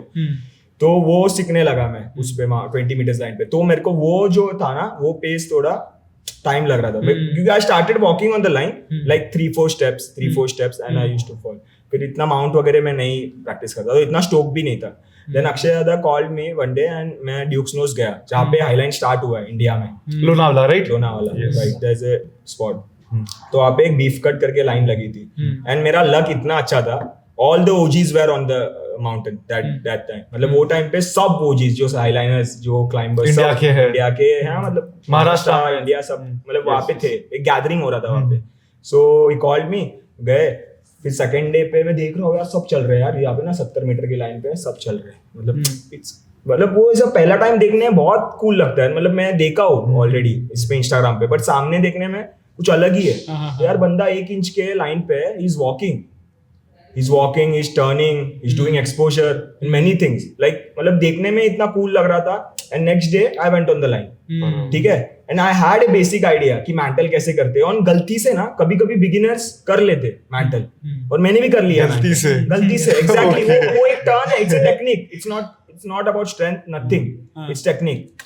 तो वो सीखने लगा मैं उस पे 20 मीटर्स लाइन पे. तो मेरे को वो जो था ना, वो पेस थोड़ा टाइम लग रहा था, क्योंकि I started walking on the line like 3-4 steps and I used to fall. फिर इतना माउंट वगैरह मैं नहीं प्रैक्टिस करता, तो इतना स्ट्रोक भी नहीं था. देन अक्षय दादा called me one day and मैं ड्यूक्स नोज गया, जहाँ पे हाईलाइन स्टार्ट हुआ है इंडिया में. Lonavala, right? Lonavala, right. There is a spot. तो वहाँ पे एक बीफ कट करके लाइन लगी थी. एंड मेरा लक इतना अच्छा था, all the OGs were on the mountain that time. मतलब वो टाइम पे सब ओजीज जो हाईलाइनर्स, जो क्लाइंबर्स इंडिया के हैं, मतलब महाराष्ट्र, इंडिया सब, मतलब वहाँ पे थे. एक गैदरिंग हो रहा था वहाँ पे. सो ही कॉल्ड मी, गए. फिर सेकंड डे पे मैं देख रहा हूँ यार सब चल रहे हैं यार, यहाँ पे ना 70 मीटर की लाइन पे सब चल रहे हैं, मतलब मतलब वो ऐसा पहला टाइम देखने में बहुत कूल लगता है, मतलब मैं देखा हूँ ऑलरेडी इस पे इंस्टाग्राम पे, बट सामने देखने में कुछ अलग ही है यार। बंदा 1 इंच के लाइन पे is walking, is turning, is doing exposure in many things, like मतलब देखने में इतना कूल लग रहा था। And next day I went on the line, ठीक है, and I had A basic idea कि मैंटल कैसे करते हैं, और गलती से ना कभी कभी बिगिनर्स कर लेते मैंटल, और मैंने भी कर लिया गलती से एग्जैक्टली। वो एक टर्न है, it's a technique, it's not about strength, nothing, it's technique.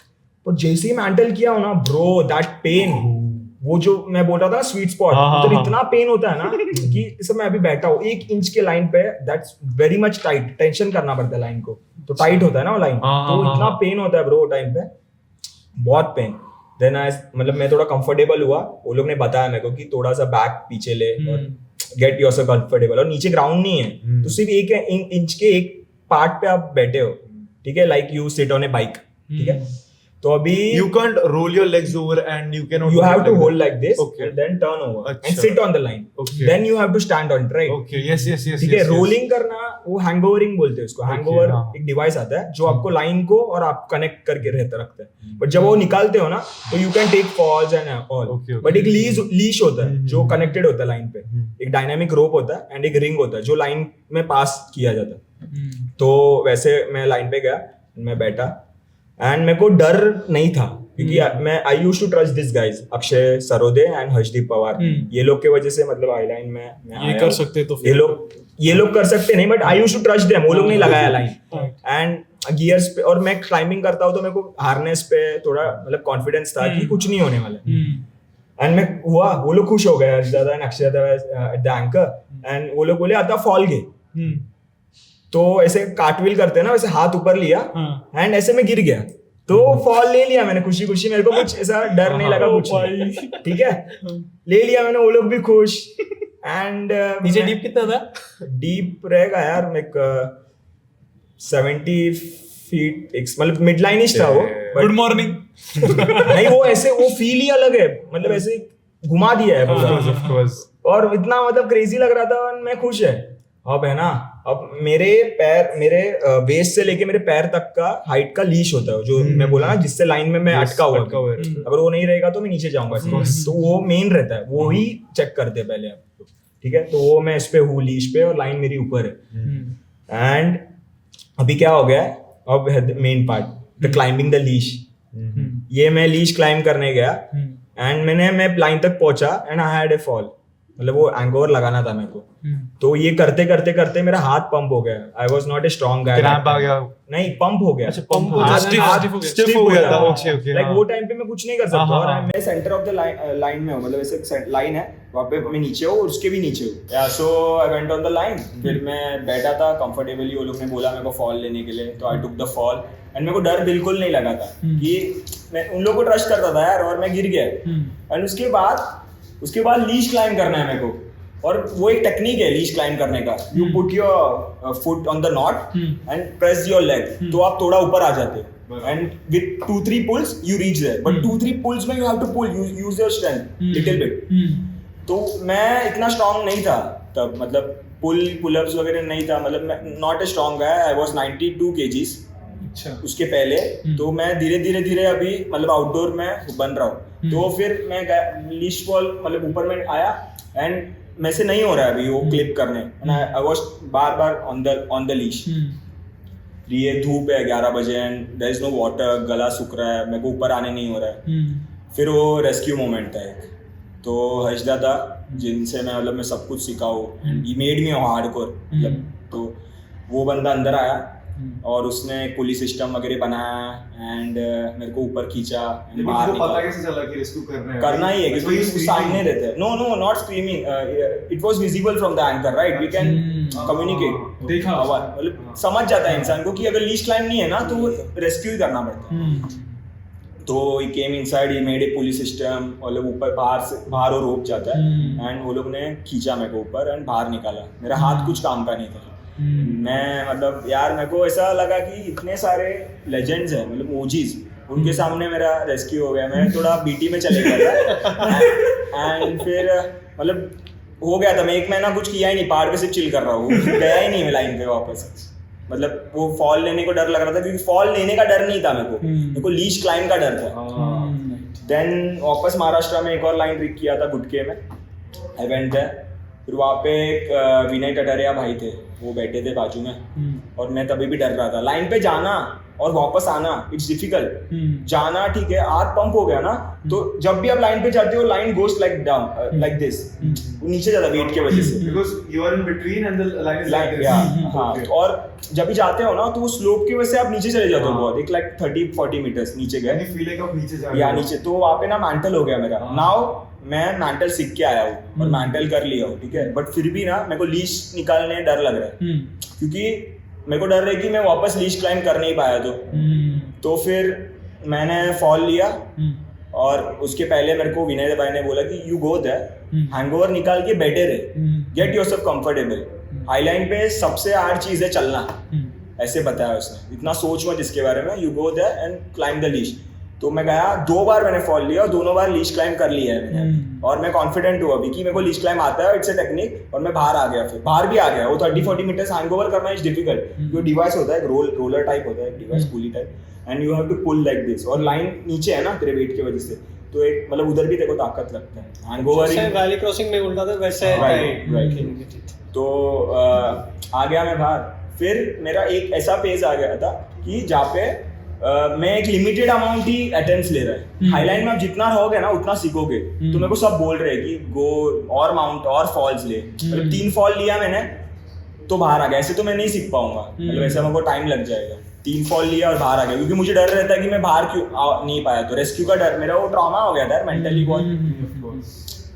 पर जैसे ही मैंटल किया हो ना ब्रो, दैट पेन, वो जो मैं बोल रहा था स्वीट स्पॉट, तो इतना पेन होता है ना कि इस मैं अभी बैठा हूँ 1 इंच के लाइन पे, that's very much tight, tension करना पड़ता है लाइन को, तो टाइट होता है ना वो लाइन, तो इतना पेन होता है ब्रो टाइम पे, बहुत पेन। देन आई मतलब मैं थोड़ा कंफर्टेबल हुआ, वो लोग ने बताया मेरे को कि थोड़ा सा बैक पीछे ले और गेट योरसेल्फ कंफर्टेबल, और नीचे ग्राउंड नहीं है, तो सिर्फ 1 इंच के एक पार्ट पे आप बैठे हो, ठीक है, like you sit on A bike, ठीक है। तो अभी you can't roll your legs over and you cannot you have to hold that. like this, Okay. and then turn over अच्छा. and sit on the line. Okay. Then you have to stand on it, right? Okay, yes ठीक है, rolling करना वो हैंगओवरिंग बोलते हैं उसको। Hangover हाँ. एक डिवाइस आता है जो आपको लाइन को और आप कनेक्ट करके रखता है, बट जब वो निकालते हो ना तो you can take falls and all, but एक लीश होता है जो कनेक्टेड होता है लाइन पे, एक डायनामिक रोप होता है एंड एक रिंग होता है जो लाइन में पास किया जाता है। तो वैसे मैं लाइन पे गया, मैं बैठा, एंड मेरे को डर नहीं था क्योंकि मैं I used to trust this guys, Akshay Sarode and Harshdeep Pawar, ये लोग की वजह से मतलब आई लाइन में ये कर सकते तो ये लोग कर सकते नहीं, but I used to trust them, वो लोग नहीं लगाया लाइन। एंड गियर्स पे, और मैं क्लाइंबिंग करता हूँ तो मेरे को हार्नेस पे थोड़ा मतलब कॉन्फिडेंस था कि कुछ नहीं होने वाला, एंड मैं हुआ, वो लोग खुश हो गए, Arshada and Akshay at the anchor, and वो लोग बोले आता फॉल गए, तो ऐसे कार्टविल करते हैं ना, वैसे हाथ ऊपर लिया एंड ऐसे मैं गिर गया, तो फॉल ले लिया मैंने खुशी खुशी, मेरे को कुछ ऐसा डर नहीं लगा कुछ नहीं, ठीक है, ले लिया मैंने, वो लोग भी खुश। एंड नीचे डीप कितना था? डीप रहेगा यार, मैं 70 फीट, मतलब मिड लाइन ही था वो। गुड मॉर्निंग नहीं, वो ऐसे वो फील ही अलग है, मतलब ऐसे घुमा दिया है पूरा, और इतना मतलब क्रेजी लग रहा था, और मैं खुश है। अब है ना, अब मेरे वेस्ट से लेके मेरे पैर तक का हाइट का लीश होता है, जो मैं बोला ना जिससे लाइन में मैं अटका हुआ, अगर वो नहीं रहेगा तो मैं नीचे जाऊंगा, तो वो मेन रहता है, वो ही चेक करते हैं पहले आपको, ठीक है। तो वो मैं इस पे हूँ लीश पे, और लाइन मेरी ऊपर है। एंड अभी क्या हो गया है, अब है main part, the climbing the leash. ये मैं लीश क्लाइंब करने गया, एंड मैं लाइन तक पहुंचा, and I had A fall, मतलब वो एंगोवर लगाना था मेरे को, तो ये करते करते करते मेरा हाथ पंप हो गया। I was not a strong guy, cramp आ गया, नहीं पंप हो गया, अच्छा पंप हो गया, स्टिफ हो गया था, ओके ओके। लाइक वो टाइम पे मैं कुछ नहीं कर सकता, और मैं सेंटर ऑफ द लाइन में हूं, मतलब ऐसे लाइन है, वहां पे मैं नीचे हूं और उसके भी नीचे हूं, yeah so I went on the line. फिर मैं बैठा था कंफर्टेबली, वो लोग ने बोला मेरे को फॉल लेने के लिए, तो आई टुक द फॉल, एंड मेरे को डर बिल्कुल नहीं लगा था कि मैं उन लोगों को ट्रस्ट करता था यार, और मैं गिर गया। एंड उसके बाद लीश क्लाइंब करना है मेरे को, और वो एक टेक्निक है लीश क्लाइंब करने का। You put your foot on the knot and press your leg, तो आप थोड़ा ऊपर आ जाते हो, and with 2-3 pulls you reach there, but 2-3 pulls में you have to pull, use your strength little bit. तो मैं इतना स्ट्रांग नहीं था तब, मतलब पुल-अप्स वगैरह नहीं था, मतलब मैं not a strong guy, I was 92 kgs उसके पहले। तो मैं धीरे अभी मतलब आउटडोर में बन रहा हूँ, तो फिर मैं लीश बॉल मतलब ऊपर में आया, एंड मैं से नहीं हो रहा है अभी वो क्लिप करने, I was bar on the leash. ये धूप है 11 बजे, and there is no water, गला सूख रहा है, मेरे को ऊपर आने नहीं हो रहा है। फिर वो रेस्क्यू मोमेंट था एक, तो हर्ष दादा जिनसे मैं मतलब मैं सब कुछ सीखा हूँ, ही मेड मी हार्डकोर, मतलब तो वो बंदा अंदर आया और उसने पुलिस सिस्टम वगैरह बनाया, एंड मेरे को ऊपर खींचा, बाहर पता कैसे चला कि रेस्क्यू करना ही है, क्योंकि सामने रहते हैं। No not screaming, it was visible from the anchor, right, we can communicate, देखा मतलब समझ जाता है इंसान को कि अगर लीश क्लाइंब नहीं है ना तो रेस्क्यू ही करना पड़ता है। तो he came inside, he made a pulley system, और लोग ऊपर बाहर और रोक जाता है, एंड वो लोग ने खींचा मेरे को ऊपर एंड बाहर निकाला। मेरा हाथ कुछ काम का नहीं था। मैं मतलब यार मेरे को ऐसा लगा कि इतने सारे लेजेंड्स हैं, मतलब ओजीज, उनके सामने मेरा रेस्क्यू हो गया। मैं थोड़ा बीटी में चले गया था, एंड फिर मतलब हो गया था, मैं 1 महीना कुछ किया ही नहीं, पहाड़ पे सिर्फ चिल कर रहा हूँ, गया ही नहीं मैं लाइन पे वापस। मतलब वो फॉल लेने को डर लग रहा था, क्योंकि फॉल लेने का डर नहीं था मेरे को लीश क्लाइंब का डर था। देन वापस महाराष्ट्र में एक और लाइन रिक किया था गुटके में, आई वेंट देयर। फिर वहाँ पे एक विनय टटरिया भाई थे, वो बैठे थे बाजू में, और मैं तभी भी डर रहा था। लाइन पे जाना और वापस आना, इट्स डिफिकल्ट। जाना ठीक है, आग पंप हो गया ना, तो जब भी आप लाइन पे जाते हो, line goes like down, like this, नीचे जाता वेट के वजह से, Because you are in between and the line is like this. हाँ। Okay. और जब भी जाते हो ना, तो वो स्लोप की वजह से आप नीचे चले जाते हो बहुत, एक लाइक 30-40 मीटर्स नीचे And गए you feel like आप नीचे जा रहे या हो। नीचे, तो वहाँ पे ना मैंटल हो गया मेरा। नाउ मैं मैंटल सीख के आया हूँ और मैंटल कर लिया हूँ, ठीक है, बट फिर भी ना मेरे को लीश निकालने डर लग रहा है, क्योंकि मेरे को डर है कि मैं वापस लीश क्लाइंब कर नहीं पाया। तो फिर मैंने फॉल लिया, और उसके पहले मेरे को विनय भाई ने बोला कि यू गो देयर, हैंगओवर निकाल के बैठे रहे, गेट योरसेल्फ कंफर्टेबल। हाईलाइन पे सबसे हार्ड चीज है चलना, ऐसे बताया उसने, इतना सोच मत इसके बारे में, you go there and climb the leash. तो मैं गया, 2 बार मैंने फॉल लिया और दोनों बार लीश क्लाइंब कर लिया है मैंने, और मैं कॉन्फिडेंट हूँ अभी कि मेरे को लीश क्लाइंब आता है, इट्स अ टेक्निक, और मैं बाहर आ गया, फिर बाहर भी आ गया। वो 30-40 मीटर्स हैंगओवर करना इज डिफिकल्ट। जो डिवाइस होता है, रोलर टाइप होता है device, pulley type, and you have to pull like this, और लाइन नीचे है ना तेरे वेट की वजह से, तो एक मतलब उधर भी देखो ताकत लगता है। हैंगओवर वैली क्रॉसिंग में उल्टा था वैसे, राइट। तो आ गया मैं बाहर। फिर मेरा एक ऐसा पेज आ गया था कि जहाँ पे मैं एक लिमिटेड अमाउंट ही अटेम्प्ट्स ले रहा है। हाईलाइन में आप जितना रहोगे ना उतना सीखोगे, तो मेरे को सब बोल रहे हैं कि गो और माउंट और फॉल्स ले। मतलब 3 फॉल लिया मैंने तो बाहर आ गया, ऐसे तो मैं नहीं सीख पाऊंगा, मतलब ऐसा मेरे को टाइम लग जाएगा। 3 फॉल लिया और बाहर आ गया, क्योंकि मुझे डर रहता है कि मैं बाहर क्यों नहीं पाया, तो रेस्क्यू का डर, मेरा वो ट्रॉमा हो गया था मेंटली बहुत।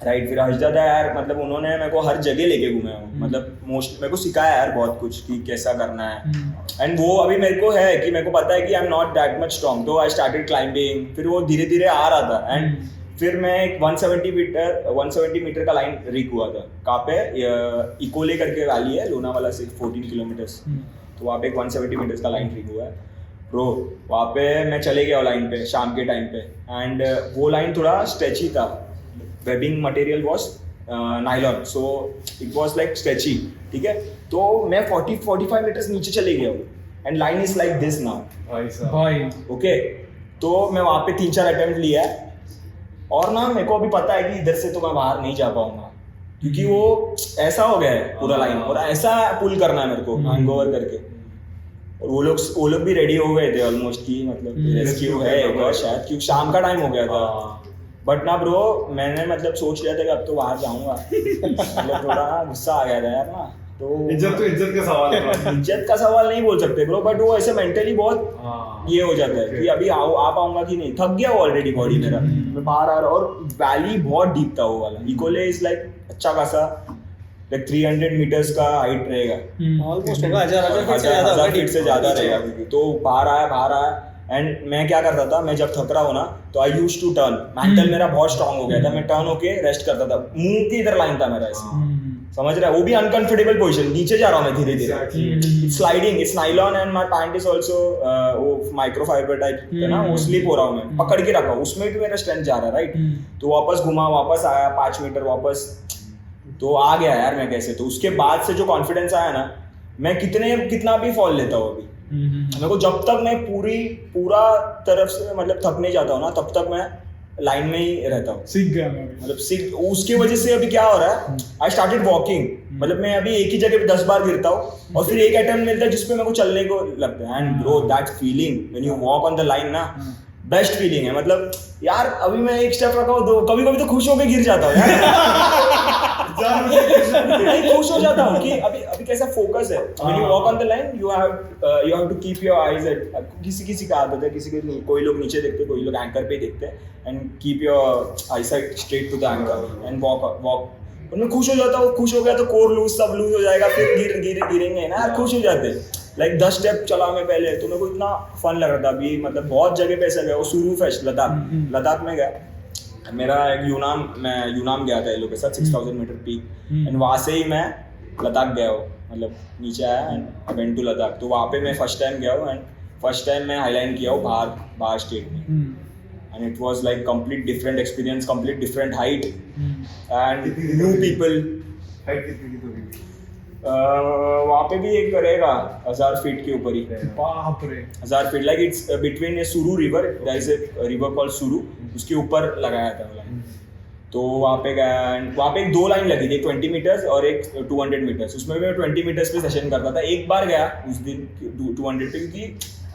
राइट। फिर हर्षदा यार, मतलब उन्होंने मेरे को हर जगह लेके घूमे हो, मतलब मोस्ट मेरे को सिखाया यार बहुत कुछ कि कैसा करना है। एंड वो अभी मेरे को है कि मेरे को पता है कि I am not that much strong, तो आई स्टार्टेड क्लाइंबिंग। फिर वो धीरे धीरे आ रहा था, एंड फिर मैं एक 170 मीटर का लाइन रिक हुआ था। कहाँ पे? इकोले करके वैली है लोनावाला से 14 किलोमीटर्स, तो वहाँ पे एक 170 मीटर्स का लाइन रिक हुआ है ब्रो। वहाँ पे मैं चले गया लाइन पे शाम के टाइम पे, एंड वो लाइन थोड़ा स्ट्रेची था, webbing material was nylon, so it was like stretchy, ठीक है। तो मैं 40-45 मीटर्स नीचे चले गया हूँ, and line is like this now, okay. तो मैं वहाँ पे 3-4 अटेम्प्ट लिया है, और ना मेरे को अभी पता है कि इधर से तो मैं बाहर नहीं जा पाऊंगा, क्योंकि वो ऐसा हो गया है पूरा लाइन, और ऐसा पुल करना है मेरे को हैंगओवर करके। और वो लोग भी रेडी हो गए थे ऑलमोस्ट कि मतलब रेस्क्यू है एक और शायद, क्योंकि शाम का टाइम हो गया था। बट ना ब्रो, मैंने मतलब सोच लिया था कि अब तो बाहर जाऊंगा, मतलब थोड़ा गुस्सा आ गया था यार ना। तो इज्जत का सवाल है। इज्जत का सवाल नहीं बोल सकते ब्रो, बट वो ऐसे मेंटली बहुत ये हो जाता है कि अभी आ पाऊंगा कि नहीं। थक गया वो ऑलरेडी बॉडी मेरा, मैं बाहर आ रहा, और वैली बहुत डीप था वो वाला। इकोले इज लाइक अच्छा खासा लाइक 300 मीटर्स का हाइट रहेगा, ऑलमोस्ट होगा 1000 फीट से ज्यादा रहेगा। तो बाहर आया, एंड मैं क्या करता था, मैं जब थक रहा हूँ ना, तो I used to turn. Mental मेरा बहुत स्ट्रांग हो गया था, मैं टर्न होके रेस्ट करता था, मुंह की इधर लाइन था मेरा ऐसे, समझ रहा है? वो भी अनकंफर्टेबल पोजीशन, नीचे जा रहा हूँ मैं धीरे धीरे, it's sliding, it's nylon, and my pant is also वो माइक्रोफाइबर टाइप है ना, वो स्लिप हो रहा हूँ मैं, पकड़ के रखा हूँ, उसमें भी मेरा स्ट्रेंथ जा रहा है, राइट। तो वापस घुमा, वापस आया 5 मीटर वापस, तो आ गया यार मैं कैसे। तो उसके बाद से जो कॉन्फिडेंस आया ना, मैं कितना भी फॉल लेता हूँ अभी, मेरे को जब तक मैं पूरा तरफ से मतलब थक नहीं जाता हूँ ना, तब तक मैं लाइन में ही रहता हूँ। सीख गया मैं, मतलब उसकी वजह से अभी क्या हो रहा है, आई स्टार्टेड वॉकिंग, मतलब मैं अभी एक ही जगह पे 10 बार गिरता हूँ, और फिर एक अटेम्प्ट मिलता है जिसपे मेरे को चलने को लगता है। And bro, that feeling when you walk on the line ना, बेस्ट फीलिंग है। मतलब यार अभी मैं एक स्टेप रखा हूँ, कभी कभी तो खुश होकर गिर जाता हूँ यार। नहीं, खुश हो जाता हूँ कि अभी कैसा फोकस है। When you walk on the line, you have to keep your eyes at, किसी का आदत है, किसी के नहीं, कोई लोग नीचे देखते, कोई लोग एंकर पे देखते हैं, and keep your eyesight straight to the anchor and walk. मैं खुश हो जाता हूँ, खुश हो गया तो कोर लूज, सब लूज हो जाएगा, फिर गिरेंगे ना, खुश हो जाते हैं। लाइक 10 स्टेप चला मैं पहले, तो मेरे को इतना फन लग रहा था अभी, मतलब बहुत जगह पे ऐसा गया। वो सुरू फेस्ट लद्दाख में गया मेरा, एक यूनाम गया था ये लोग के साथ, 6000 मीटर पीक, एंड वहाँ से ही मैं लद्दाख गया हूँ, मतलब नीचे आया and I went to Ladakh. तो वहाँ पे मैं फर्स्ट टाइम गया हूँ, एंड फर्स्ट टाइम मैं हाईलाइन किया हूँ बाहर स्टेट में, and it was like complete different experience, complete different height, and new people, height कितनी की तो वहाँ पे भी एक रहेगा 1000 फीट के ऊपर ही, बाप रे 1000 feet, like it's between a Suru river, there is a river called Suru, उसके ऊपर लगाया था वो लाइन। तो वहाँ पे गया, वहाँ पे एक 2 लाइन लगी थी, 20 मीटर्स और एक 200 मीटर्स। उसमें मैं 20 मीटर्स पे सेशन करता था। एक बार गया उस दिन 200 पे,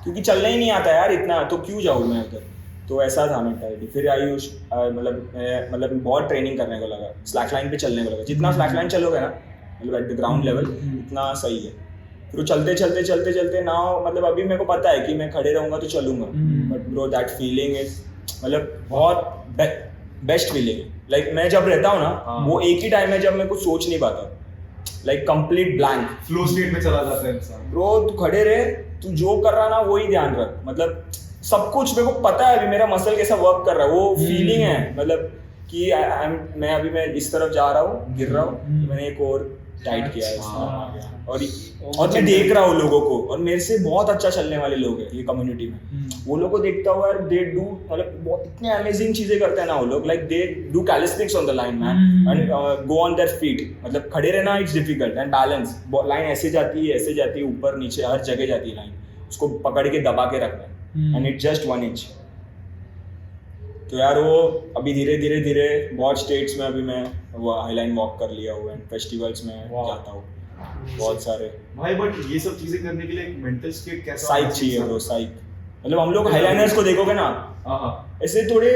क्योंकि चलना ही नहीं आता यार इतना, तो क्यों जाऊँ मैं उधर। तो ऐसा था मेंटालिटी। फिर आयुष मतलब बहुत ट्रेनिंग करने को लगा, स्लैक लाइन पे चलने को लगा। जितना स्लैक लाइन चलोगे ना, मतलब एट द ग्राउंड लेवल, इतना सही है। फिर वो चलते ना, मतलब अभी मेरे को पता है कि मैं खड़े रहूंगा तो चलूंगा, but bro that feeling is मतलब बहुत बेस्ट फीलिंग है। लाइक मैं जब रहता हूँ ना, वो एक ही टाइम है जब मैं कुछ सोच नहीं पाता, like complete blank flow state में चला जाता है इंसान। ब्रो तू खड़े रहे, तू जो कर रहा ना वही ध्यान रख, मतलब सब कुछ मेरे को पता है अभी मेरा मसल कैसा वर्क कर रहा है, वो फीलिंग है मतलब कि मैं इस तरफ जा रहा हूँ, गिर रहा हूँ, मैंने एक और टाइट किया है और मैं देख रहा हूँ लोगों को, और मेरे से बहुत अच्छा चलने वाले लोग हैं ये कम्युनिटी में। वो लोग को देखता हुआ यार, दे डू मतलब बहुत इतने अमेजिंग चीजें करते हैं ना वो लोग, like they do calisthenics on the line man and go on their feet. मतलब खड़े रहना it's difficult, and balance, line ऐसे जाती है ऊपर नीचे हर जगह जाती है लाइन, उसको पकड़ के दबा के रखना, एंड इट जस्ट 1 इंच। तो यार वो अभी धीरे धीरे बहुत स्टेट्स में अभी मैं वो हाईलाइन वॉक कर लिया हूँ, एंड फेस्टिवल्स में जाता हूँ बहुत सारे भाई। बट ये सब चीजें करने के लिए एक मेंटल स्टेट कैसा साइक चाहिए ब्रो, साइक। मतलब हम लोग हाईलाइनर्स को देखोगे ना, ऐसे थोड़े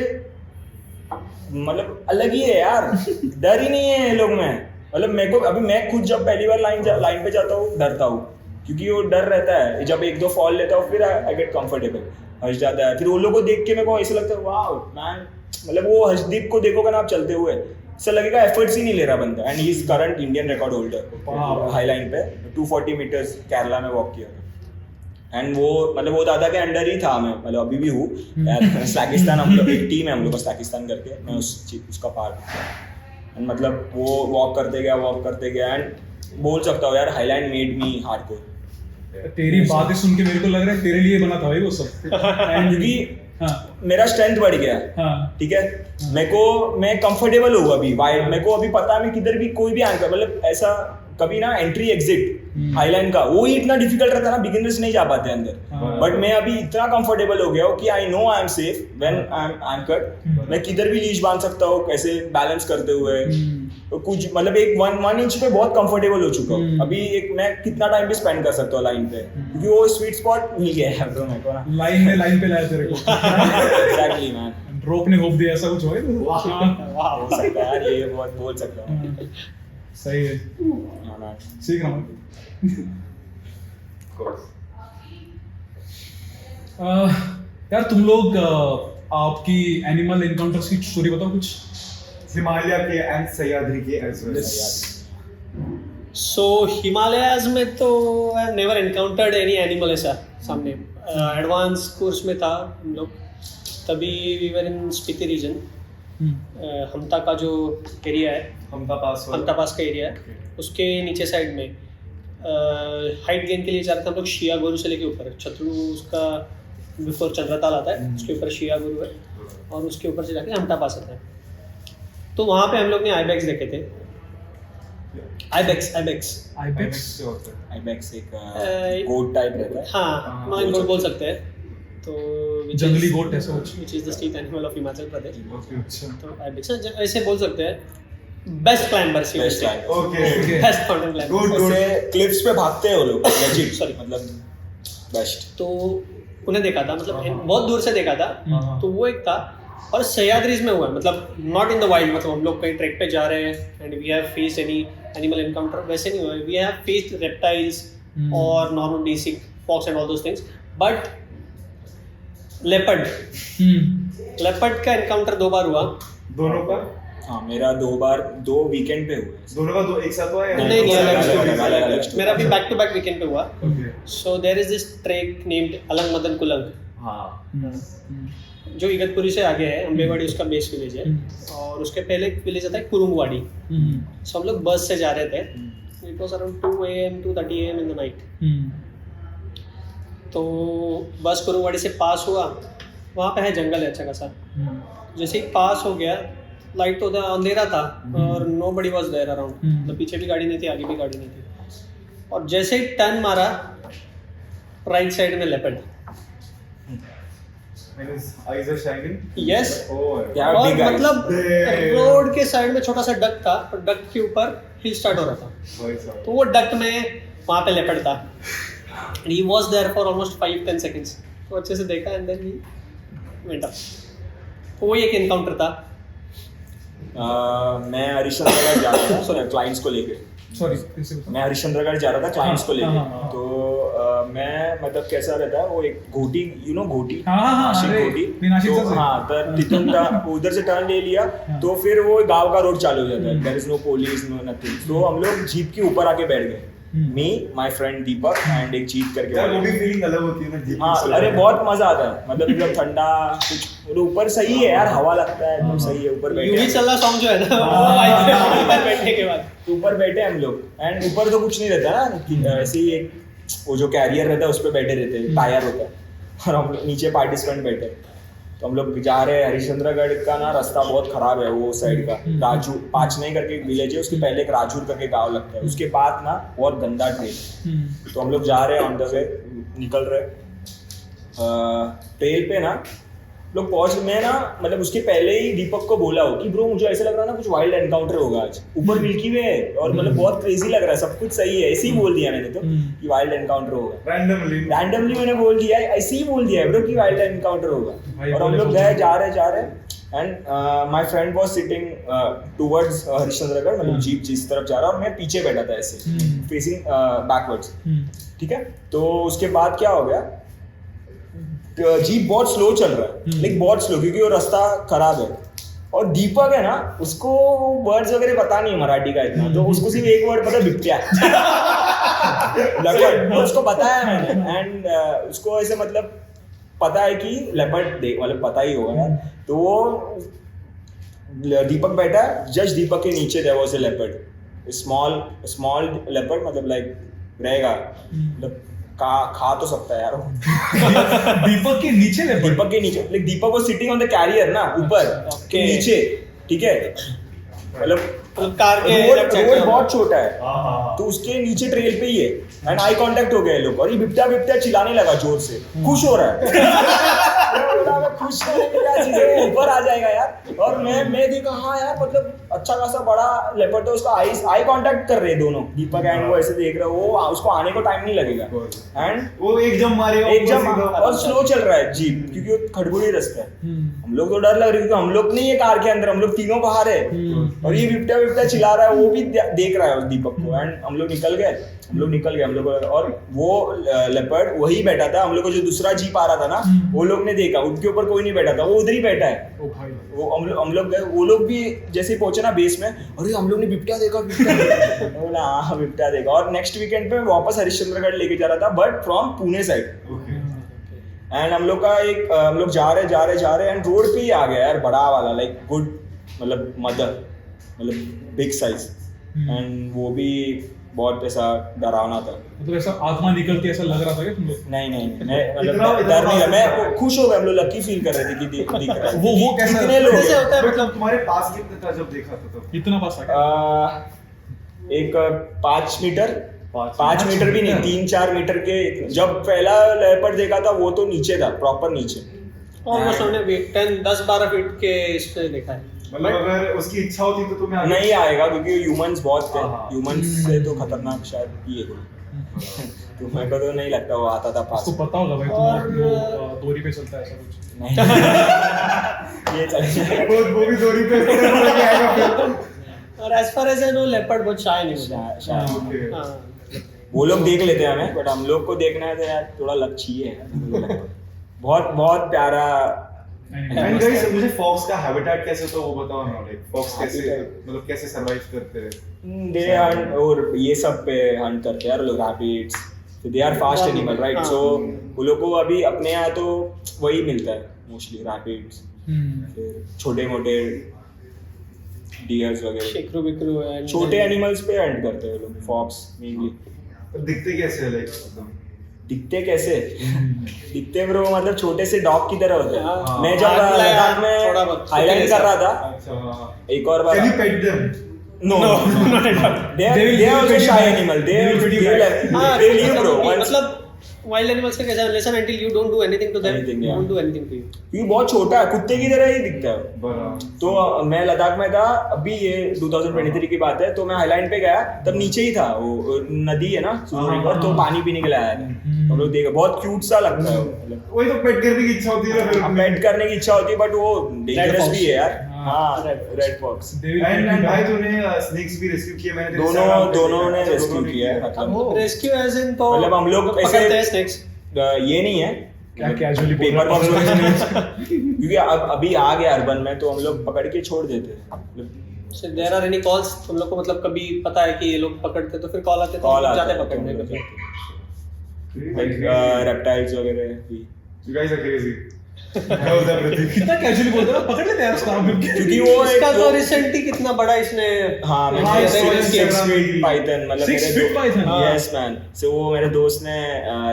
मतलब अलग ही है यार, डर ही नहीं है ये लोग में। मतलब मेरे को अभी, मैं खुद जब पहली बार लाइन पे जाता हूँ डरता हूँ, क्योंकि वो डर रहता है। जब 1-2 फॉल लेता हूँ फिर आई गेट कंफर्टेबल, हंस जाता है। फिर वो लोग को देख के मेरे को ऐसा लगता है वाह मैन, मतलब वो हर्षदीप को देखोगे ना आप चलते हुए, ऐसा लगेगा एफर्ट्स ही नहीं ले रहा बंदा, and he is current Indian record holder highline पे 240 मीटर्स केरला में वॉक किया था। एंड वो मतलब वो दादा के अंडर ही था मैं, मतलब अभी भी हूँ यार। स्लैकिस्तान हम लोग एक टीम है, हम लोग स्लैकिस्तान करके, मैं उसका पार्ट हूँ। एंड मतलब वो वॉक करते गया, एंड बोल सकता हूँ यार हाईलाइन मेड मी हार्डकोर। तेरी बातें सुन के मेरे को लग रहा है तेरे लिए बना था भाई वो सब। क्योंकि मेरा स्ट्रेंथ बढ़ गया, ठीक है, मैं कंफर्टेबल हूँ अभी वाइड। मेरे को अभी पता है मैं किधर भी कोई भी एंकर, मतलब ऐसा कभी ना एंट्री एग्जिट हाईलाइन का वो ही इतना डिफिकल्ट रहता है ना, बिगिनर्स नहीं जा पाते अंदर। बट मैं अभी इतना कंफर्टेबल हो गया हूँ कि I know I am safe when I am anchored. मैं किधर भी लीश बांध सकता हूँ, कैसे बैलेंस करते हुए, तो कुछ मतलब एक 1 इंच पे बहुत कंफर्टेबल हो चुका हूँ अभी। एक मैं कितना टाइम भी स्पेंड कर सकता हूँ लाइन पे, क्योंकि वो स्वीट स्पॉट मिल गया है ब्रो मेरे को ना। लाइन पे लाया तेरे को। एग्जैक्टली मैन, रोप ने होप दिया, ऐसा कुछ हो हो सकता है यार, ये बहुत बोल सकता हूँ। सही है, सीख रहा हूँ। यार तुम लोग आपकी एनिमल एनकाउंटर्स की स्टोरी बताओ कुछ। हिमालय के एंड सह्याद्री के एज वेल। सो हिमालयाज में तो I have never encountered any animal ऐसा सामने। एडवांस कोर्स में था हम लोग, तभी we were in Spiti region. Hamta का जो एरिया है, हमता पास का एरिया है, उसके नीचे साइड में हाइट गेन के लिए जा रहे थे हम लोग। शिया गुरु से लेके ऊपर छतरू, उसका बिफोर चंद्रताल आता है, उसके ऊपर शिया गुरु है, और उसके ऊपर से जाके हमता पास आता है। तो वहाँ पे हम लोग ने आईबेक्स देखे थे। आईबेक्स एक गोट टाइप रहता है। हाँ, गोट बोल सकते हैं। तो जंगली गोट ऐसा कुछ, which is the state animal of Himachal Pradesh. तो आईबेक्स ऐसे बोल सकते हैं, best climbers, best mountain climbers, ऐसे क्लिफ्स पे भागते हैं वो लोग, लेजिट सॉरी, मतलब बेस्ट। तो उन्हें देखा था, मतलब बहुत दूर से देखा था। तो वो एक था, और सह्याद्रीज में हुआ है, मतलब नॉट इन द वाइल्ड। मतलब हम लोग कहीं ट्रैक पे जा रहे हैं and we have faced any animal encounter, वैसे नहीं हुआ। वी हैव फेस्ड रेप्टाइल्स और normal basic fox and all those things, but leopard का एनकाउंटर 2 बार हुआ। दोनों का? हाँ, मेरा 2 बार 2 वीकेंड पे हुआ। दोनों का 2 एक साथ हुआ या नहीं, अलग। मेरा भी बैक टू बैक वीकेंड पे हुआ। So there is this track named Alang Madan Kulang, जो इगतपुरी से आगे है। अम्बेवाड़ी उसका बेस विलेज है, और उसके पहले एक विलेज आता है कुरुंगवाड़ी। सो हम लोग बस से जा रहे थे, it was around 2:30 AM in the night. तो बस कुरुंगवाड़ी से पास हुआ, वहाँ पे है जंगल है अच्छा खासा। जैसे ही पास हो गया लाइट तो उधर अंधेरा था और नोबडी वाज देयर अराउंड, मतलब पीछे भी गाड़ी नहीं थी, आगे भी गाड़ी नहीं थी। और जैसे ही टर्न मारा, राइट साइड में leopard. eyes are shining. Yes, Oh, क्या और big eyes. मतलब रोड के साइड में छोटा सा डक था और डक के ऊपर हिल स्टार्ट हो रहा था, भाई साहब। तो वो डक में वहाँ पे लेपर्ड था। He was there for almost 5-10 seconds. तो अच्छे से देखा and then he went up. तो वो एक एनकाउंटर था। मैं हरिश्चंद्रगढ़ जा रहा था, सॉरी क्लाइंट्स को लेके। सॉरी फिर से बताओ। मैं हरिश्चंद्रगढ़ जा रहा था क्लाइंट्स को लेके। हाँ। तो मैं मतलब कैसा रहता है वो एक घोटी, यू नो घोटी, हाँ, नाशिक अरे, घोटी। मी नाशिकचाच तो आहे. हाँ, तर तिथून उधर से टर्न ले लिया तो फिर वो गांव का रोड चालू हो जाता है। There is no police, no nothing. तो हम लोग जीप के ऊपर आके बैठ गए, me, my friend Deepak and एक जीप करके यार वाला। वो भी फीलिंग अलग होती है ना जीप हाँ, में। अरे बहुत मजा आता है, मतलब एकदम ठंडा कुछ, और ऊपर सही है यार, हवा लगता है एकदम सही है। ऊपर यूं ही बैठे चल रहा सॉन्ग जो है ना, वो ऊपर बैठने के बाद ऊपर बैठे हम लोग, एंड ऊपर तो कुछ नहीं रहता ना कि ऐसे ही एक वो जो कैरियर रहता है उस पर बैठे रहते हैं, टायर होता है, और हम लोग नीचे पार्टिसिपेंट बैठे। तो हम लोग जा रहे हैं हरिश्चंद्रगढ़ का ना, रास्ता बहुत खराब है वो साइड का। राजू पाचनई करके एक विलेज है, उसके पहले एक राजूर करके गांव लगता है, उसके बाद ना बहुत गंदा ट्रेल। तो हम लोग जा रहे हैं ऑन द वे, निकल रहे ट्रेल पे ना लोग पहुंच। मैं ना मतलब उसके पहले ही दीपक को बोला हो कि ब्रो मुझे ऐसा लग रहा है ना कुछ वाइल्ड एनकाउंटर होगा आज, ऊपर मिल्की वे है और मतलब बहुत क्रेजी लग रहा है, सब कुछ सही है, ऐसे ही बोल दिया मैंने तो कि वाइल्ड एनकाउंटर होगा। रैंडमली मैंने बोल दिया, ऐसे ही बोल दिया है ब्रो कि वाइल्ड एनकाउंटर होगा। और हम लोग गए, जा रहे and my friend was sitting towards Harishchandragad, मतलब जीप जिस तरफ जा रहा और मैं पीछे बैठा था ऐसे फेसिंग बैकवर्ड्स, ठीक है। तो उसके बाद क्या हो गया, जीप बहुत स्लो चल रहा है, लाइक बहुत स्लो, क्योंकि वो रास्ता खराब है। और दीपक है ना, उसको वर्ड्स वगैरह पता नहीं मराठी का इतना, तो उसको सिर्फ एक वर्ड पता है, बिप्ट्या। लेपर्ड उसको पता है मैंने, एंड उसको ऐसे मतलब पता है कि लेपर्ड देख, मतलब पता ही होगा यार। तो वो दीपक बैठा है, जस्ट दीपक के नीचे there was a leopard, small leopard, मतलब लाइक रहेगा, मतलब खा तो सकता है यार वो। दीपक के नीचे ले दीपक के नीचे, like Deepak was sitting on the carrier ना, ऊपर के नीचे, ठीक है। मतलब कार के रोड बहुत छोटा है, तो उसके नीचे ट्रेल पे ही है, एंड आई कांटेक्ट हो गया लोग, और ये बिप्टा बिप्टा चिल्लाने लगा जोर से, खुश हो रहा है। खुश होने की क्या चीज़ है, ऊपर आ जाएगा यार। और मैं देखा, हाँ यार मतलब अच्छा खासा बड़ा लेपर्ड है, उसका आई कांटेक्ट कर रहे दोनों, दीपक एंड वो ऐसे देख रहे हो, वो उसको आने को टाइम नहीं लगेगा, एंड वो एक जम मारेगा, और स्लो चल रहा है जीप, क्योंकि वो खड़बुड़ी रास्ता है। हम लोग तो डर लग रही है, क्योंकि हम लोग नहीं है कार के अंदर, हम लोग तीनों बाहर है, और ये बिप्टा बिप्टा चिल्ला रहा है, वो भी देख रहा है उस दीपक को। एंड हम लोग निकल गए, हम लोग, और वो लेपर्ड वही बैठा था। हम लोग को जो दूसरा जीप आ रहा था ना, वो लोग ने देखा, उनके ऊपर कोई नहीं बैठा था, वो उधर ही बैठा है। वो हम लोग गए, वो लोग भी जैसे ही पहुंचे ना बेस में, अरे हम लोग ने बिप्टा देखा, बोला हाँ बिप्टा देखा। और नेक्स्ट वीकेंड पे वापस हरिश्चंद्रगढ़ लेके जा रहा था, but from Pune side. And हम लोग का एक हम लोग जा रहे एंड रोड पे ही आ गया यार, बड़ा वाला, लाइक गुड, मतलब मदर, मतलब बिग साइज, एंड वो भी बहुत ऐसा डरावना था। मतलब ऐसा आत्मा निकलती है ऐसा लग रहा था क्या तुम लोग? नहीं मैं मतलब डर नहीं, मैं खुश हो गया, हम लोग लकी फील कर रहे थे कि दिख रहा है। वो कैसा कितने लोग कैसे होता है, मतलब तुम्हारे पास कितना था जब देखा था तब? इतना पास आ गया? एक 5 मीटर, 5 मीटर भी नहीं, 3-4 मीटर के। जब पहला लेपर्ड देखा था वो तो नीचे था, प्रॉपर नीचे, ऑलमोस्ट हमने 10-12 फीट के इस पे देखा है। मतलब अगर उसकी इच्छा होती तो तुम्हें नहीं आएगा, क्योंकि ह्यूमंस बहुत थे, हाँ। ह्यूमंस से तो खतरनाक शायद ही है कोई। तो मेरे को तो नहीं लगता वो आता था पास। उसको पता होगा भाई और- वो दोरी पे चलता है ऐसा कुछ। नहीं ये चल वो भी दूरी पे आएगा फिर। और as far as I know, leopard बहुत शाय नहीं होता। शायद Okay. हाँ, वो लोग देख लेते हैं हमें, बट हम लोग को देखना है तो यार थोड़ा लक चाहिए। बहुत प्यारा। एंड गाइस, मुझे फॉक्स का हैबिटेट कैसे, तो वो बताओ ना, लाइक फॉक्स कैसे, मतलब कैसे सरवाइव करते हैं? दे हंट, और ये सब पे हंट करते हैं यार लोग, रैबिट्स, तो they are fast animal, right? हाँ। सो वो लोग को अभी अपने यहाँ तो वही मिलता है मोस्टली, रैबिट्स, फिर छोटे मोटे डियर्स वगैरह, शिकरू बिकरू and छोटे एनिमल्स पे हंट करते हैं वो लोग, फॉक्स मेनली। दिखते कैसे है, लाइक एकदम दिखते कैसे दिखते ब्रो, मतलब छोटे से डॉग की तरह होते हैं। मैं जब हाथ मिलाया, लद्दाख थोड़ा में बहुत हाईलाइट कर रहा था, अच्छा, एक और बार can you pet them? no they are also shy animal, they leave bro once, मतलब वाइल्ड एनिमल्स का कैसा relation until you don't do anything to them, Anything, they yeah. won't do anything to you. क्योंकि बहुत छोटा है, कुत्ते की तरह ही दिखता है। बराबर। तो मैं लद्दाख में था, अभी ये 2023 की बात है, तो मैं हाईलाइट पे गया, तब नीचे ही था वो नदी है ना सुजू रिवर, तो पानी पीने के लिए आया था। हम लोग देखा, बहुत क्यूट सा लगता है वो, मतलब वही तो पेट करने की इच्छा होती है फिर। पेट करने की इच्छा होती है, बट वो डेंजरस fox. भी है यार। हाँ, हाँ, रेड फॉक्स। एंड भाई तूने स्नेक्स भी रेस्क्यू किए, मैंने तेरे Instagram पे दोनों देखा। ने अच्छा, रेस्क्यू दोनों ने किया है, मतलब रेस्क्यू एज इन तो मतलब हम लोग ऐसे- पकड़ते हैं snakes. ये नहीं है क्या casually बोल पेपर रहा बॉक्स है? क्योंकि अब अभी आ गया अर्बन में, तो हम लोग पकड़ के छोड़ देते हैं, मतलब So there are any calls तुम लोग को, मतलब कभी पता है कि ये लोग पकड़ते तो फिर कॉल आते तो कॉल हम लोग आता जाते है, पकड़ने तो हम को। लोग जाते हैं। रेप्टाइल्स वगैरह भी, You guys are crazy. How was everything? कितना कैजुअली बोलते हो, पकड़ लेते हैं उसका हम। क्योंकि वो इसका एक तो रिसेंटली कितना बड़ा इसने हाँ मैं हाँ, ये 6 feet python, मतलब 6 feet python? यस मैन, सो वो मेरे दोस्त ने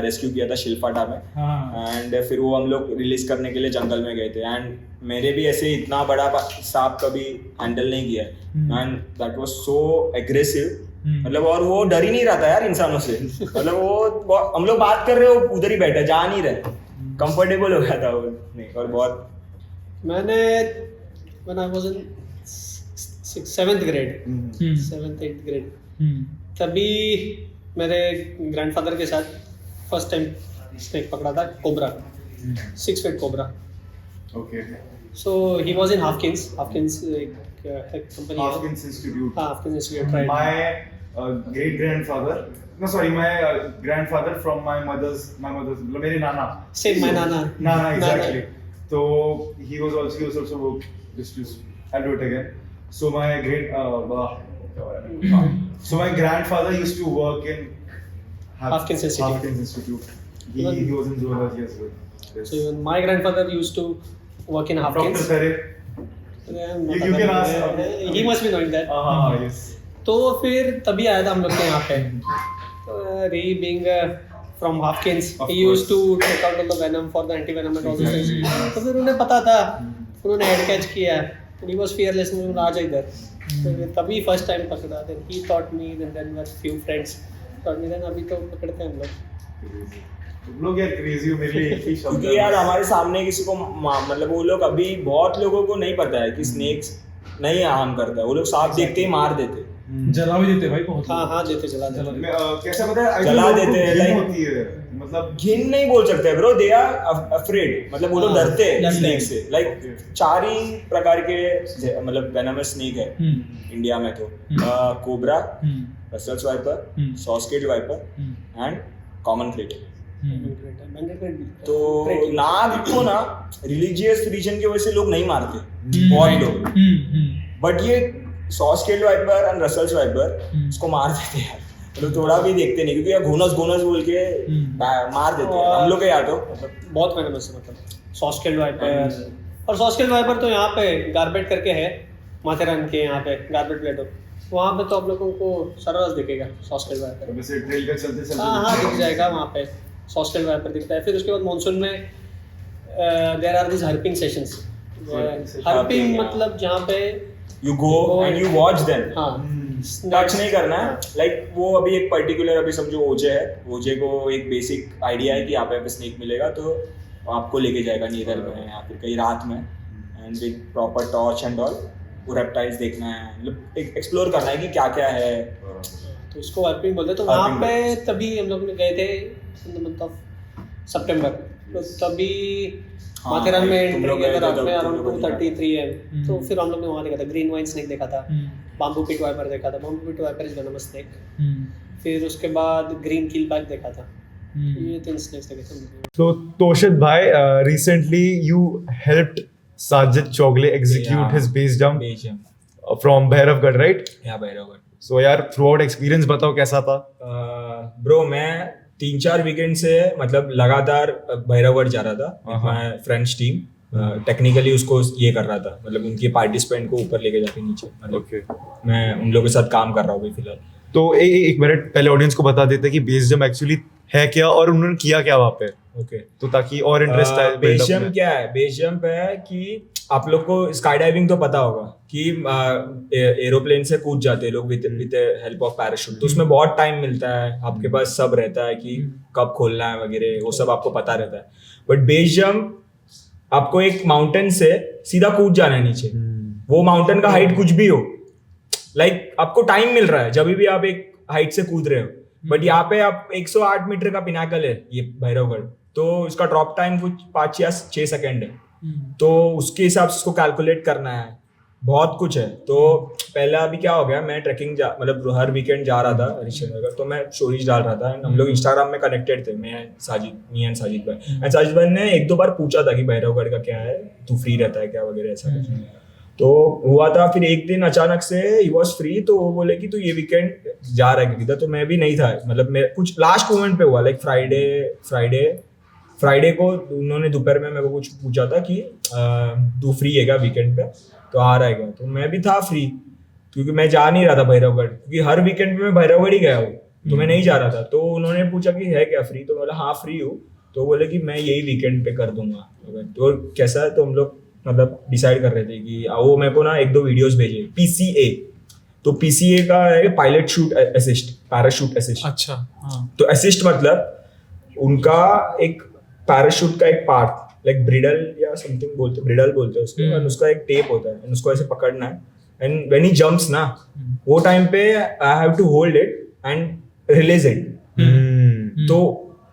रेस्क्यू किया था शिल्फाटा में, हाँ। एंड फिर वो हम लोग रिलीज करने के लिए जंगल में गए थे, एंड मेरे भी ऐसे इतना बड़ा सांप कभी हैंडल नहीं किया, and that was so aggressive, मतलब और वो डर ही नहीं रहा था यार इंसानों से, मतलब वो हम लोग बात कर रहे हो उधर ही बैठा, जा नहीं रहे, कंफर्टेबल हो गया था वो नहीं, और बहुत मैंने when I was in 7th grade, 7th 8th grade, तभी मेरे ग्रैंडफादर के साथ फर्स्ट टाइम स्नेक पकड़ा था, cobra, 6 feet cobra. Okay. So he was in Hopkins एक कंपनी है, Hopkins Institute. हाँ Hopkins Institute, right? My great grandfather. No, sorry, my grandfather from my mother's, मतलब मेरे नाना. Same, my nana. Nana, exactly. So he was also work. I'll do it again. So my so my grandfather used to work in Hopkins Institute. Hopkins Institute. He was in zoology as well. Yes. So even my grandfather used to work in Hopkins. Dr. Tare. You can ask. He must be knowing that. Yes. तो फिर तभी आया था हम लोग के यहाँ पे, री being from Hopkins, he used to take out all the venom for the anti venom and all this things. तो फिर उन्हें पता था, उन्होंने हेड कैच किया, ही वाज फियरलेस, उन्होंने आ जा इधर, तो तभी फर्स्ट टाइम पकड़ा, then he taught me, then were few friends taught me, then अभी तो पकड़ते हैं हम लोग। तुम लोग यार क्रेजी हो, मेरे लिए एक ही शब्द क्योंकि यार हमारे सामने किसी को मतलब वो लोग अभी बहुत लोगों को नहीं पता है कि स्नेक्स नहीं हार्म करता है, वो लोग सांप देखते ही मार देते, जला भी देते भाई बहुत। हाँ देते, जला देते। कैसा पता है, जला देते हैं, लाइक like- होती है, मतलब घिन नहीं बोल सकते ब्रो, दे आर अफ्रेड, मतलब वो लोग हाँ, डरते हैं डरते स्नेक हैं। से, लाइक 4 ही प्रकार के मतलब वेनमस स्नेक है इंडिया में, तो cobra, Russell's viper, saw scaled viper and common krait. तो नाग को ना रिलीजियस रीजन की वजह से लोग नहीं मारते, बहुत लोग, बट ये सॉस्केज वाइपर एंड रसल्स वाइपर इसको मार देते हैं, मतलब थोड़ा भी देखते नहीं, क्योंकि यार घोनस बोल के मार देते हैं हम लोग के यहाँ, तो मतलब बहुत वेनमस है, मतलब सॉस्केल वाइपर, और सॉस्केल वाइपर तो यहाँ पे गार्बेट करके है, माथेरान के यहाँ पे गार्बेट प्लेटो, वहाँ पे तो आप लोगों को सरस दिखेगा सॉस्केल वाइपर। वैसे ट्रेल का चलते हाँ दिख जाएगा वहाँ पे, सॉस्केल वाइपर दिखता है। फिर उसके बाद मानसून में देयर आर दिस हर्पिंग सेशंस, हर्पिंग मतलब जहाँ पे you go and you watch them, हाँ टच नहीं करना है, लाइक वो अभी एक पर्टिकुलर, अभी समझो ओजे है, ओजे को एक बेसिक आइडिया है कि यहाँ पे स्नेक मिलेगा, तो आपको लेके जाएगा नीदर में या फिर कहीं रात में, and with proper torch and all, वो रेप्टाइल्स देखना है, मतलब एक्सप्लोर करना है कि क्या क्या है, तो उसको हर्पिंग बोलते हैं। तो वहाँ पे तभी हम लोग गए थे इन द मंथ ऑफ सितंबर, तो तभी माथेरान में एंट्री किया था रात में अराउंड 2:33 AM। तो फिर हम लोग ने वहाँ देखा था ग्रीन वाइन स्नेक देखा था, बाम्बू पिट वाइपर देखा था, bamboo pit viper is venomous snake, फिर उसके बाद ग्रीन कीलबैक देखा था, ये 3 स्नेक्स देखे थे। So Toshit bhai, recently you helped Sajid Chogle execute his base jump from Bhairavgarh, right? यहाँ भैरवगढ़। So यार throughout experience बताओ कैसा था? ब्रो मैं 3-4 वीकेंड से मतलब लगातार भैरवगढ़ जा रहा था, मैं फ्रेंड्स टीम टेक्निकली उसको ये कर रहा था, मतलब उनके पार्टिसिपेंट को ऊपर लेके जाके नीचे, मतलब मैं उन लोगों के साथ काम कर रहा हूँ अभी फिलहाल। तो एक मिनट पहले ऑडियंस को बता देते हैं कि बेस जंप एक्चुअली है क्या और उन्होंने किया क्या वहाँ पे, ओके तो ताकि और इंटरेस्ट आए बेस build-up जंप में। क्या है? बेस जंप है कि आप लोग को स्काई डाइविंग तो पता होगा कि एरोप्लेन से कूद जाते हैं लोग विद हेल्प ऑफ पैराशूट, तो उसमें बहुत टाइम मिलता है, आपके पास सब रहता है कि कब खोलना है वगैरह, वो सब आपको पता रहता है। बट बेस जंप आपको एक माउंटेन से सीधा कूद जाना है नीचे, वो माउंटेन का हाइट कुछ भी हो, लाइक आपको टाइम मिल रहा है जब भी आप एक हाइट से कूद रहे हो। बट यहाँ पे आप 108 मीटर का पिनाकल है ये भैरवगढ़, तो इसका ड्रॉप टाइम कुछ 5 या 6 सेकेंड है, तो उसके हिसाब से उसको कैलकुलेट करना है, बहुत कुछ है। तो पहला अभी क्या हो गया, मैं ट्रैकिंग मतलब हर वीकेंड जा रहा था हरिश्चंद्रगढ़, तो मैं स्टोरीज डाल रहा था, हम लोग इंस्टाग्राम में कनेक्टेड थे, मी एंड साजिद भाई। एंड साजिद भाई ने 1-2 बार पूछा था कि भैरवगढ़ का क्या है, तू फ्री रहता है क्या वगैरह ऐसा कुछ। तो हुआ था, फिर एक दिन अचानक से ही वॉज फ्री, तो वो बोले कि तू ये वीकेंड जा रहा है किधर, तो मैं भी नहीं था, मतलब मैं कुछ लास्ट मोमेंट पे हुआ, लाइक फ्राइडे को उन्होंने दोपहर में मेरे को कुछ पूछा था कि तू फ्री है क्या वीकेंड पे, तो आ रहा है क्या, तो मैं भी था फ्री, क्योंकि मैं जा नहीं रहा था भैरवगढ़, क्योंकि हर वीकेंड पे मैं भैरवगढ़ ही गया हूँ, तो मैं नहीं जा रहा था। तो उन्होंने पूछा कि है क्या फ्री, तो मैं बोला हाँ फ्री हूँ, तो बोले कि मैं यही वीकेंड पे कर दूंगा। तो कैसा है, तो हम लोग मतलब डिसाइड कर रहे थे कि वो मेरे को ना 1-2 वीडियोस भेजे PCA, तो PCA का है pilot shoot assist, parachute assist. अच्छा हाँ। तो असिस्ट मतलब उनका एक पैराशूट का एक पार्ट लाइक ब्रिडल या समथिंग ब्रिडल बोलते हैं उसको, और उसका एक टेप होता है, उसको ऐसे पकड़ना है, एंड व्हेन ही जंप्स ना, वो टाइम पे I have to hold it and release it. तो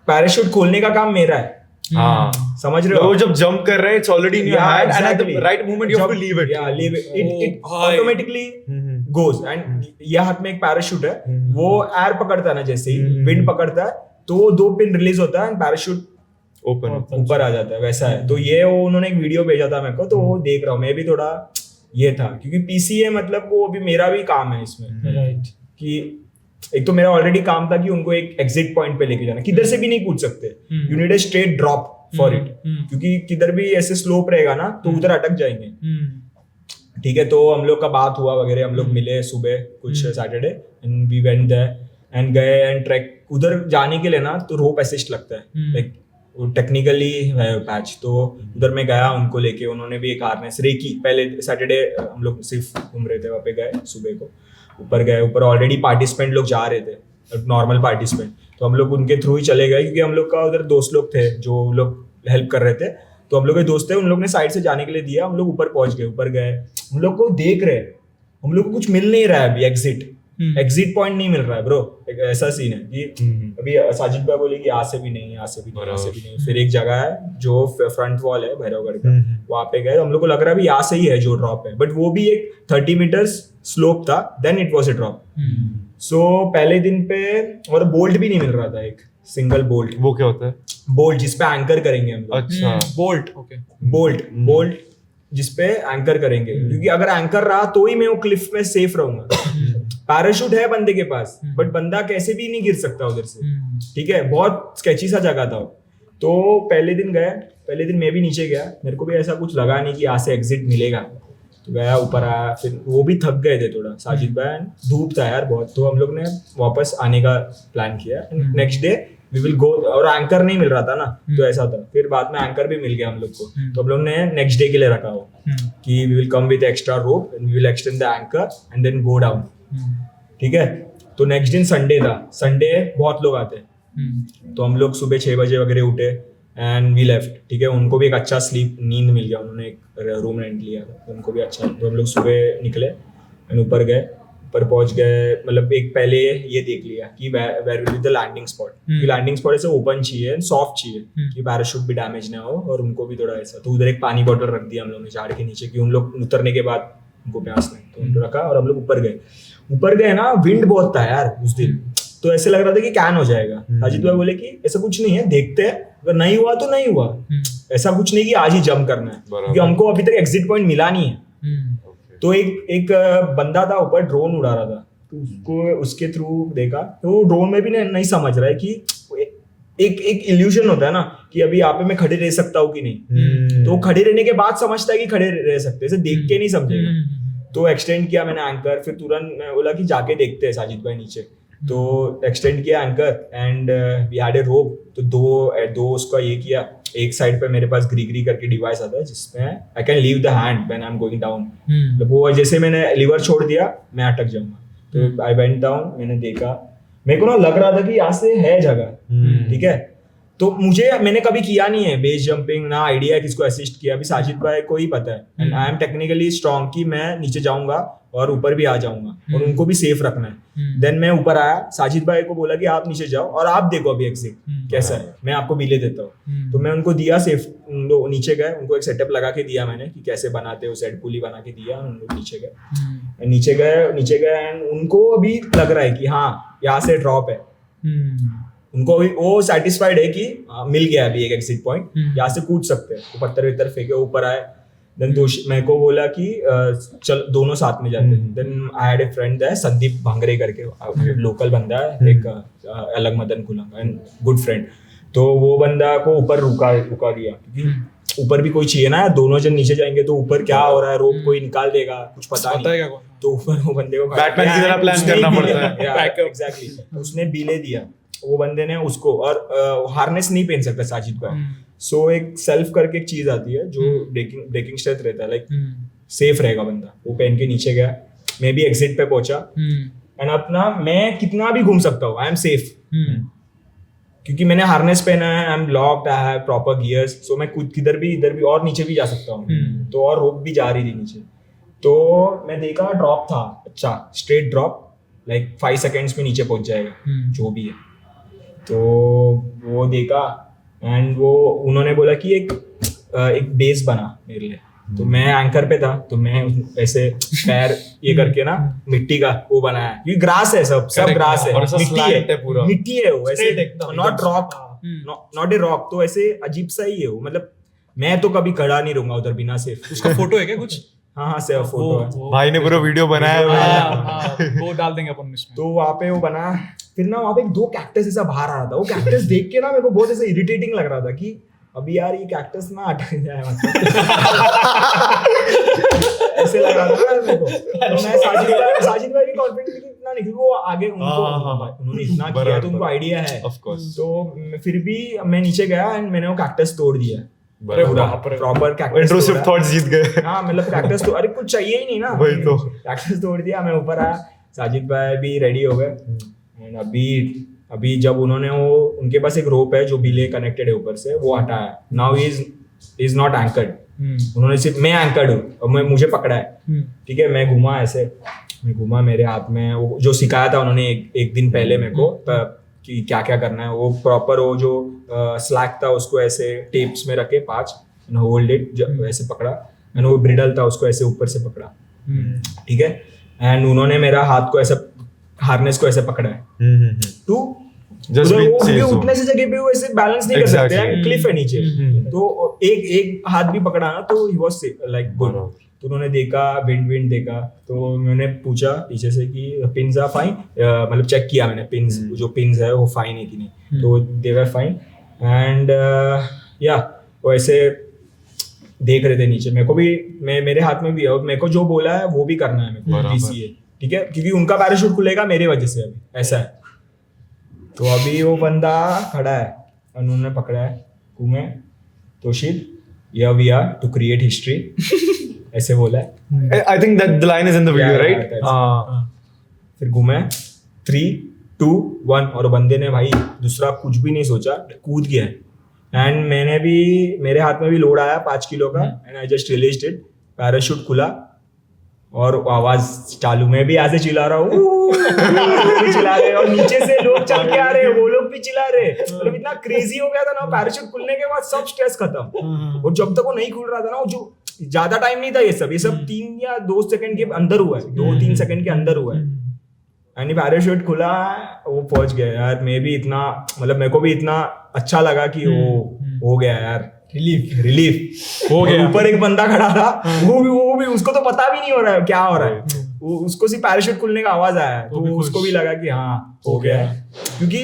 पैराशूट खोलने का काम मेरा है, हाँ, समझ रहे हो? वो जब जंप कर रहे हैं it's already in your Yeah, hand and at exactly. The right moment you have to leave it. Yeah, leave it. It भाई। automatically goes. And ये हाथ में एक पैराशूट है, वो एयर पकड़ता है ना, जैसे ही विंड पकड़ता है तो 2 पिन रिलीज होता है एंड पैराशूट ओपन ऊपर आ जाता है, वैसा है। तो ये वो उन्होंने एक वीडियो भेजा था मेरे को, तो वो देख रहा हूँ मैं भी, थोड़ा ये था क्योंकि PCA मतलब वो अभी मेरा भी काम है इसमें, राइट, कि एक तो मेरा ऑलरेडी काम था कि उनको एक एग्जिट पॉइंट पे लेके जाना, किधर से भी नहीं कूद सकते, you need a straight drop for it, क्योंकि किधर भी ऐसे स्लोप रहेगा ना तो उधर अटक जाएंगे। ठीक है, तो हम लोग का बात हुआ वगैरह, हम लोग मिले सुबह कुछ Saturday and we went there and गए एंड ट्रैक। उधर जाने के लिए ना तो रोप असिस्ट लगता है, लाइक टेक्निकली है पैच, तो उधर मैं गया उनको लेके, उन्होंने भी एक हार्नेस रेकी, पहले सैटरडे हम लोग सिर्फ घूम रहे थे, वहाँ पे गए सुबह को, ऊपर गए, ऊपर ऑलरेडी पार्टिसिपेंट लोग जा रहे थे, नॉर्मल पार्टिसिपेंट, तो हम लोग उनके थ्रू ही चले गए, क्योंकि हम लोग का उधर दोस्त लोग थे जो लोग हेल्प कर रहे थे, तो हम लोग के दोस्त थे, उन लोग ने साइड से जाने के लिए दिया, हम लोग ऊपर पहुंच गए, ऊपर गए, हम लोग को देख रहे, हम लोग को कुछ मिल नहीं रहा है अभी, एग्जिट पॉइंट नहीं मिल रहा है ब्रो, एक ऐसा सीन है कि अभी साजिद भाई बोले कि यहाँ से भी नहीं, यहाँ से भी नहीं, यहाँ से भी नहीं, फिर एक जगह है जो फ्रंट वॉल है भैरवगढ़ का, वहाँ पे गए, हम लोग को लग रहा है भी यहाँ से ही है जो ड्रॉप है, बट वो भी एक 30 मीटर्स स्लोप था, then it was a drop. So पहले दिन पे और बोल्ट भी नहीं मिल रहा था, एक सिंगल बोल्ट, वो क्या होता है? बोल्ट जिसपे एंकर करेंगे हम लोग, अच्छा, बोल्ट, ओके, बोल्ट जिसपे एंकर करेंगे, क्योंकि अगर एंकर रहा तो ही मैं वो क्लिफ पे सेफ रहूंगा। पैराशूट है बंदे के पास, बट बंदा कैसे भी नहीं गिर सकता उधर से, ठीक है, बहुत स्केची सा जगह था। तो पहले दिन गए, पहले दिन मैं भी नीचे गया, मेरे को भी ऐसा कुछ लगा नहीं कि यहाँ से एग्जिट मिलेगा, तो गया ऊपर आया, फिर वो भी थक गए थे थोड़ा, साजिद भाई, धूप था यार बहुत, तो हम लोग ने वापस आने का प्लान किया, next day we will go, और एंकर नहीं मिल रहा था ना, तो ऐसा था, फिर बाद में एंकर भी मिल गया हम लोग को, तो हम लोग ने नेक्स्ट डे के लिए रखा हो कि we will come with extra rope and we will extend the anchor and then go down, ठीक है। तो नेक्स्ट दिन संडे था, संडे बहुत लोग आते हैं, तो हम लोग सुबह 6 बजे वगैरह उठे एंड वी लेफ्ट, ठीक है, उनको भी एक अच्छा नींद मिल गया, उन्होंने एक रूम रेंट लिया था, तो उनको भी अच्छा, तो हम लोग सुबह निकले एंड ऊपर गए, ऊपर पहुंच गए, मतलब एक पहले ये देख लिया कि where will be the landing spot, क्योंकि लैंडिंग स्पॉट ऐसे ओपन चाहिए, सॉफ्ट चाहिए कि पैराशूट भी डैमेज ना हो और उनको भी थोड़ा ऐसा, तो उधर एक पानी बॉटल रख दिया हम लोगों ने झाड़ के नीचे, कि उन लोग उतरने के बाद उनको प्यास नहीं, तो उनको रखा और हम लोग ऊपर गए ना, विंड बहुत था यार उस दिन, तो ऐसे लग रहा था कि कैन हो जाएगा। अजीत भाई बोले कि ऐसा कुछ नहीं है, देखते हैं, अगर नहीं हुआ तो नहीं हुआ, ऐसा कुछ नहीं कि आज ही जंप करना है, क्योंकि हमको अभी तक एग्जिट पॉइंट मिला नहीं है। तो एक बंदा था ऊपर, ड्रोन उड़ा रहा था, तो उसको उसके थ्रू देखा, तो वो ड्रोन में भी नहीं समझ रहा है कि एक इल्यूजन होता है ना कि अभी यहाँ पे मैं खड़े रह सकता हूँ कि नहीं, तो खड़े रहने के बाद समझता है कि खड़े रह सकते, ऐसे देख के नहीं समझेगा। तो एक्सटेंड किया मैंने एंकर, फिर तुरंत मैं बोला कि जाके देखते हैं साजिद भाई नीचे, तो एक्सटेंड किया anchor and we had a rope, तो दो उसका ये किया, एक साइड पे मेरे पास ग्री करके डिवाइस आता है जिसमें I can leave the hand when I am going down, मतलब वो जैसे मैंने लीवर छोड़ दिया मैं अटक जाऊंगा, तो आई वेंट डाउन, मैंने देखा, मेरे को ना लग रहा था कि यहाँ से है जगह, ठीक है, तो मैंने कभी किया नहीं है बेस जंपिंग, ना आइडिया किसको असिस्ट किया, अभी साजिद भाई को ही पता है, and I am technically strong कि मैं नीचे जाऊंगा और ऊपर भी आ जाऊंगा और उनको भी सेफ रखना है। देन मैं ऊपर आया, साजिद भाई को बोला कि आप नीचे जाओ और आप देखो अभी एग्जिट कैसा है, मैं आपको बिले देता हूँ, तो मैं उनको दिया सेफ, उन लोग नीचे गए, उनको एक सेटअप लगा के दिया मैंने कि कैसे बनाते हो, सेट पुली बना के दिया, उन लोग नीचे गए एंड उनको अभी लग रहा है कि हाँ यहाँ से ड्रॉप है, उनको भी वो सेटिस्फाइड है कि मिल गया अभी एक एग्जिट पॉइंट, यहाँ से कूद सकते हैं, वो पत्थर वित्तर फेंके ऊपर आए, देन मेरे को बोला कि चल दोनों साथ में जाते हैं, then I had a friend है संदीप भांगरे करके, लोकल बंदा है एक, Alang Madan Kulang and good friend, तो वो बंदा को ऊपर रुका दिया क्योंकि ऊपर भी कोई चाहिए ना, दोनों जन नीचे जाएंगे तो ऊपर क्या हो रहा है, रोप कोई निकाल देगा, कुछ पता नहीं, तो ऊपर वो बंदे को बैटमैन की तरह प्लान करना पड़ता है, एग्जैक्टली, उसने बीले दिया वो बंदे ने उसको, और हार्नेस नहीं पहन सकता साजिद भाई, सो एक सेल्फ करके एक चीज आती है जो ब्रेकिंग स्ट्रेंथ रहता है, लाइक सेफ रहेगा बंदा, वो पहन के नीचे गया, मैं भी एग्जिट पे पहुंचा एंड अपना मैं कितना भी घूम सकता हूँ, आई एम सेफ क्योंकि मैंने हार्नेस पहना है, I am locked, I have proper gears, so मैं कुछ किधर भी इधर भी और नीचे भी जा सकता हूँ, तो और रोप भी जा रही थी नीचे, तो मैं देखा ड्रॉप था, अच्छा स्ट्रेट ड्रॉप, लाइक 5 सेकेंड्स में नीचे पहुंच जाएगा जो भी है, तो वो देखा एंड वो उन्होंने बोला कि एक बेस बना मेरे लिए, तो मैं एंकर पे था, तो मैं ऐसे पैर ये करके ना मिट्टी का वो बनाया, क्योंकि ग्रास है, सब ग्रास है, मिट्टी है वो ऐसे, not rock, not a rock, तो ऐसे अजीब सा ही है वो, मतलब मैं तो कभी खड़ा नहीं रहूंगा उधर बिना सेफ। उसका फोटो है क्या कुछ? हाँ सेफ फोटो है, भाई ने पूरा वीडियो बनाया है, वो डाल देंगे अपन इसमें। तो वहाँ पे वो बना, फिर ना वहाँ पे 2 कैक्टस ऐसा बाहर आ रहा था, वो कैक्टस देख के ना मेरे को बहुत ऐसे इरिटेटिंग लग रहा था कि अभी यार ये कैक्टस ना हटा जाए, मतलब ऐसे लग रहा था मेरे को, तो मैं साजिद भाई भी कॉन्फिडेंट इतना नहीं, वो आगे उन्होंने इतना किया तो उनको आइडिया है, तो फिर भी मैं नीचे गया एंड मैंने वो कैक्टस तोड़ दिया, प्रॉपर कैक्टस, इंट्रूसिव थॉट्स जीत गए, हाँ मतलब कैक्टस तो अरे कुछ चाहिए ही नहीं ना, वही तो, कैक्टस तोड़ दिया, मैं ऊपर आया, साजिद भाई भी रेडी हो गए एंड अभी जब उन्होंने वो, उनके पास एक रोप है जो बिले कनेक्टेड है ऊपर से, वो हटाया, नाउ इज नॉट एंकर्ड, उन्होंने सिर्फ मैं एंकर्ड हूँ और मुझे पकड़ा है, ठीक है, मैं घुमा ऐसे, मेरे हाथ में वो जो सिखाया था उन्होंने एक दिन पहले मेरे को कि क्या क्या करना है, वो प्रॉपर वो जो स्लैक था उसको ऐसे टेप्स में रखे 5 एंड होल्ड इट, ऐसे पकड़ा एंड वो ब्रिडल था उसको ऐसे ऊपर से पकड़ा, ठीक है, एंड उन्होंने मेरा हाथ को ऐसा हार्नेस को ऐसे पकड़ा है टू उठने से जगह पे वो ऐसे बैलेंस नहीं कर सकते हैं, क्लिफ है नीचे, तो एक हाथ भी पकड़ा ना तो ही वाज लाइक गुड, तो उन्होंने देखा विंड देखा, तो मैंने पूछा पीछे से कि पिन्स आर फाइन, मतलब चेक किया मैंने पिन्स, जो पिन्स है वो फाइन है कि नहीं, तो दे वर फाइन एंड या वो ऐसे देख रहे थे नीचे, मेरे को भी मेरे हाथ में भी है, मेरे को जो बोला है वो भी करना है मेरे को, DCA, ठीक है, क्योंकि उनका पैराशूट खुलेगा मेरे वजह से, अभी ऐसा है, तो अभी वो बंदा खड़ा है, उन्होंने पकड़ा है, घूमे तोशिद, या we are to create history, ऐसे बोला है, I think that the line is in the video, right? फिर घूमे 3, 2, 1 और बंदे ने भाई दूसरा कुछ भी नहीं सोचा, कूद गया एंड मैंने भी, मेरे हाथ में भी लोड आया 5 किलो का and I just released it, parachute खुला और आवाज चालू, मैं भी ऐसे चिल्ला रहा हूँ चिल्ला रहे और नीचे से लोग चल के आ रहे हैं, वो लोग भी चिल्ला रहे, मतलब इतना क्रेजी हो गया था ना, पैराशूट खुलने के बाद सब स्ट्रेस खत्म, और जब तक वो नहीं खुल रहा था ना, वो जो ज्यादा टाइम नहीं था, ये सब 3 या 2 सेकंड के अंदर हुआ है, 2-3 सेकंड के अंदर हुआ है, यानी पैराशूट खुला, वो पहुंच गया यार, मैं भी इतना, मतलब मेरे को भी इतना अच्छा लगा कि वो हो गया यार, रिलीफ हो गया, ऊपर एक बंदा खड़ा था, वो भी उसको तो पता भी नहीं हो रहा है क्या हो रहा है, उसको सिर्फ पैराशूट खुलने का आवाज आया है, तो उसको भी लगा कि हाँ हो गया, क्योंकि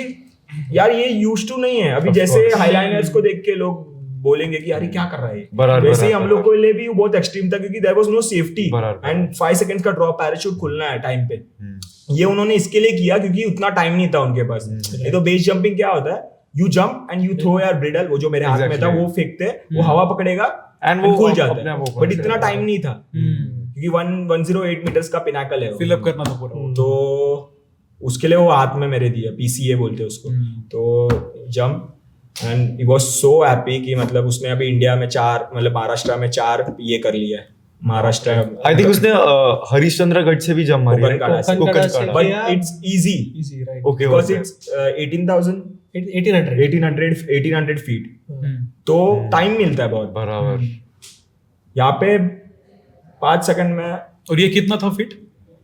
यार ये यूज्ड टू नहीं है, अभी जैसे हाईलाइनर्स को देख के लोग बोलेंगे कि यार ये क्या कर रहा है ये। बराबर, वैसे ही बराबर। हम लोग को लिए भी वो बहुत एक्सट्रीम था क्योंकि देयर वाज नो सेफ्टी बराबर। एंड 5 सेकंड्स का ड्रॉप पैराशूट खुलना है टाइम पे। ये उन्होंने इसके लिए किया क्योंकि उतना टाइम नहीं था उनके पास। नहीं तो बेस जंपिंग क्या होता है, you jump and you throw your bridle, वो जो मेरे हाथ में था Exactly. वो फेंकते, वो हवा पकड़ेगा And एंड वो खुल अपने जाता आप है, open बट हो इतना जाता टाइम नहीं था क्योंकि 108 मीटर्स का पिनाकल है वो। फिलअप करना था पूरा। तो उसके लिए वो हाथ में मेरे दिया, पीसीए बोलते हैं उसको। तो jump and he was so happy कि मतलब उसने अभी इंडिया में 4 मतलब महाराष्ट्र में 4 ये कर लिया है। महाराष्ट्र आई थिंक उसने हरिश्चंद्र गढ़ से भी जंप मारी है। कोकणकाड़ा से। कोकणकाड़ा से। से। But it's easy easy right. Okay because okay it's 18,000 1800 feet, तो टाइम मिलता है बहुत। बराबर। यहाँ पे 5 सेकंड में और ये कितना था फिट?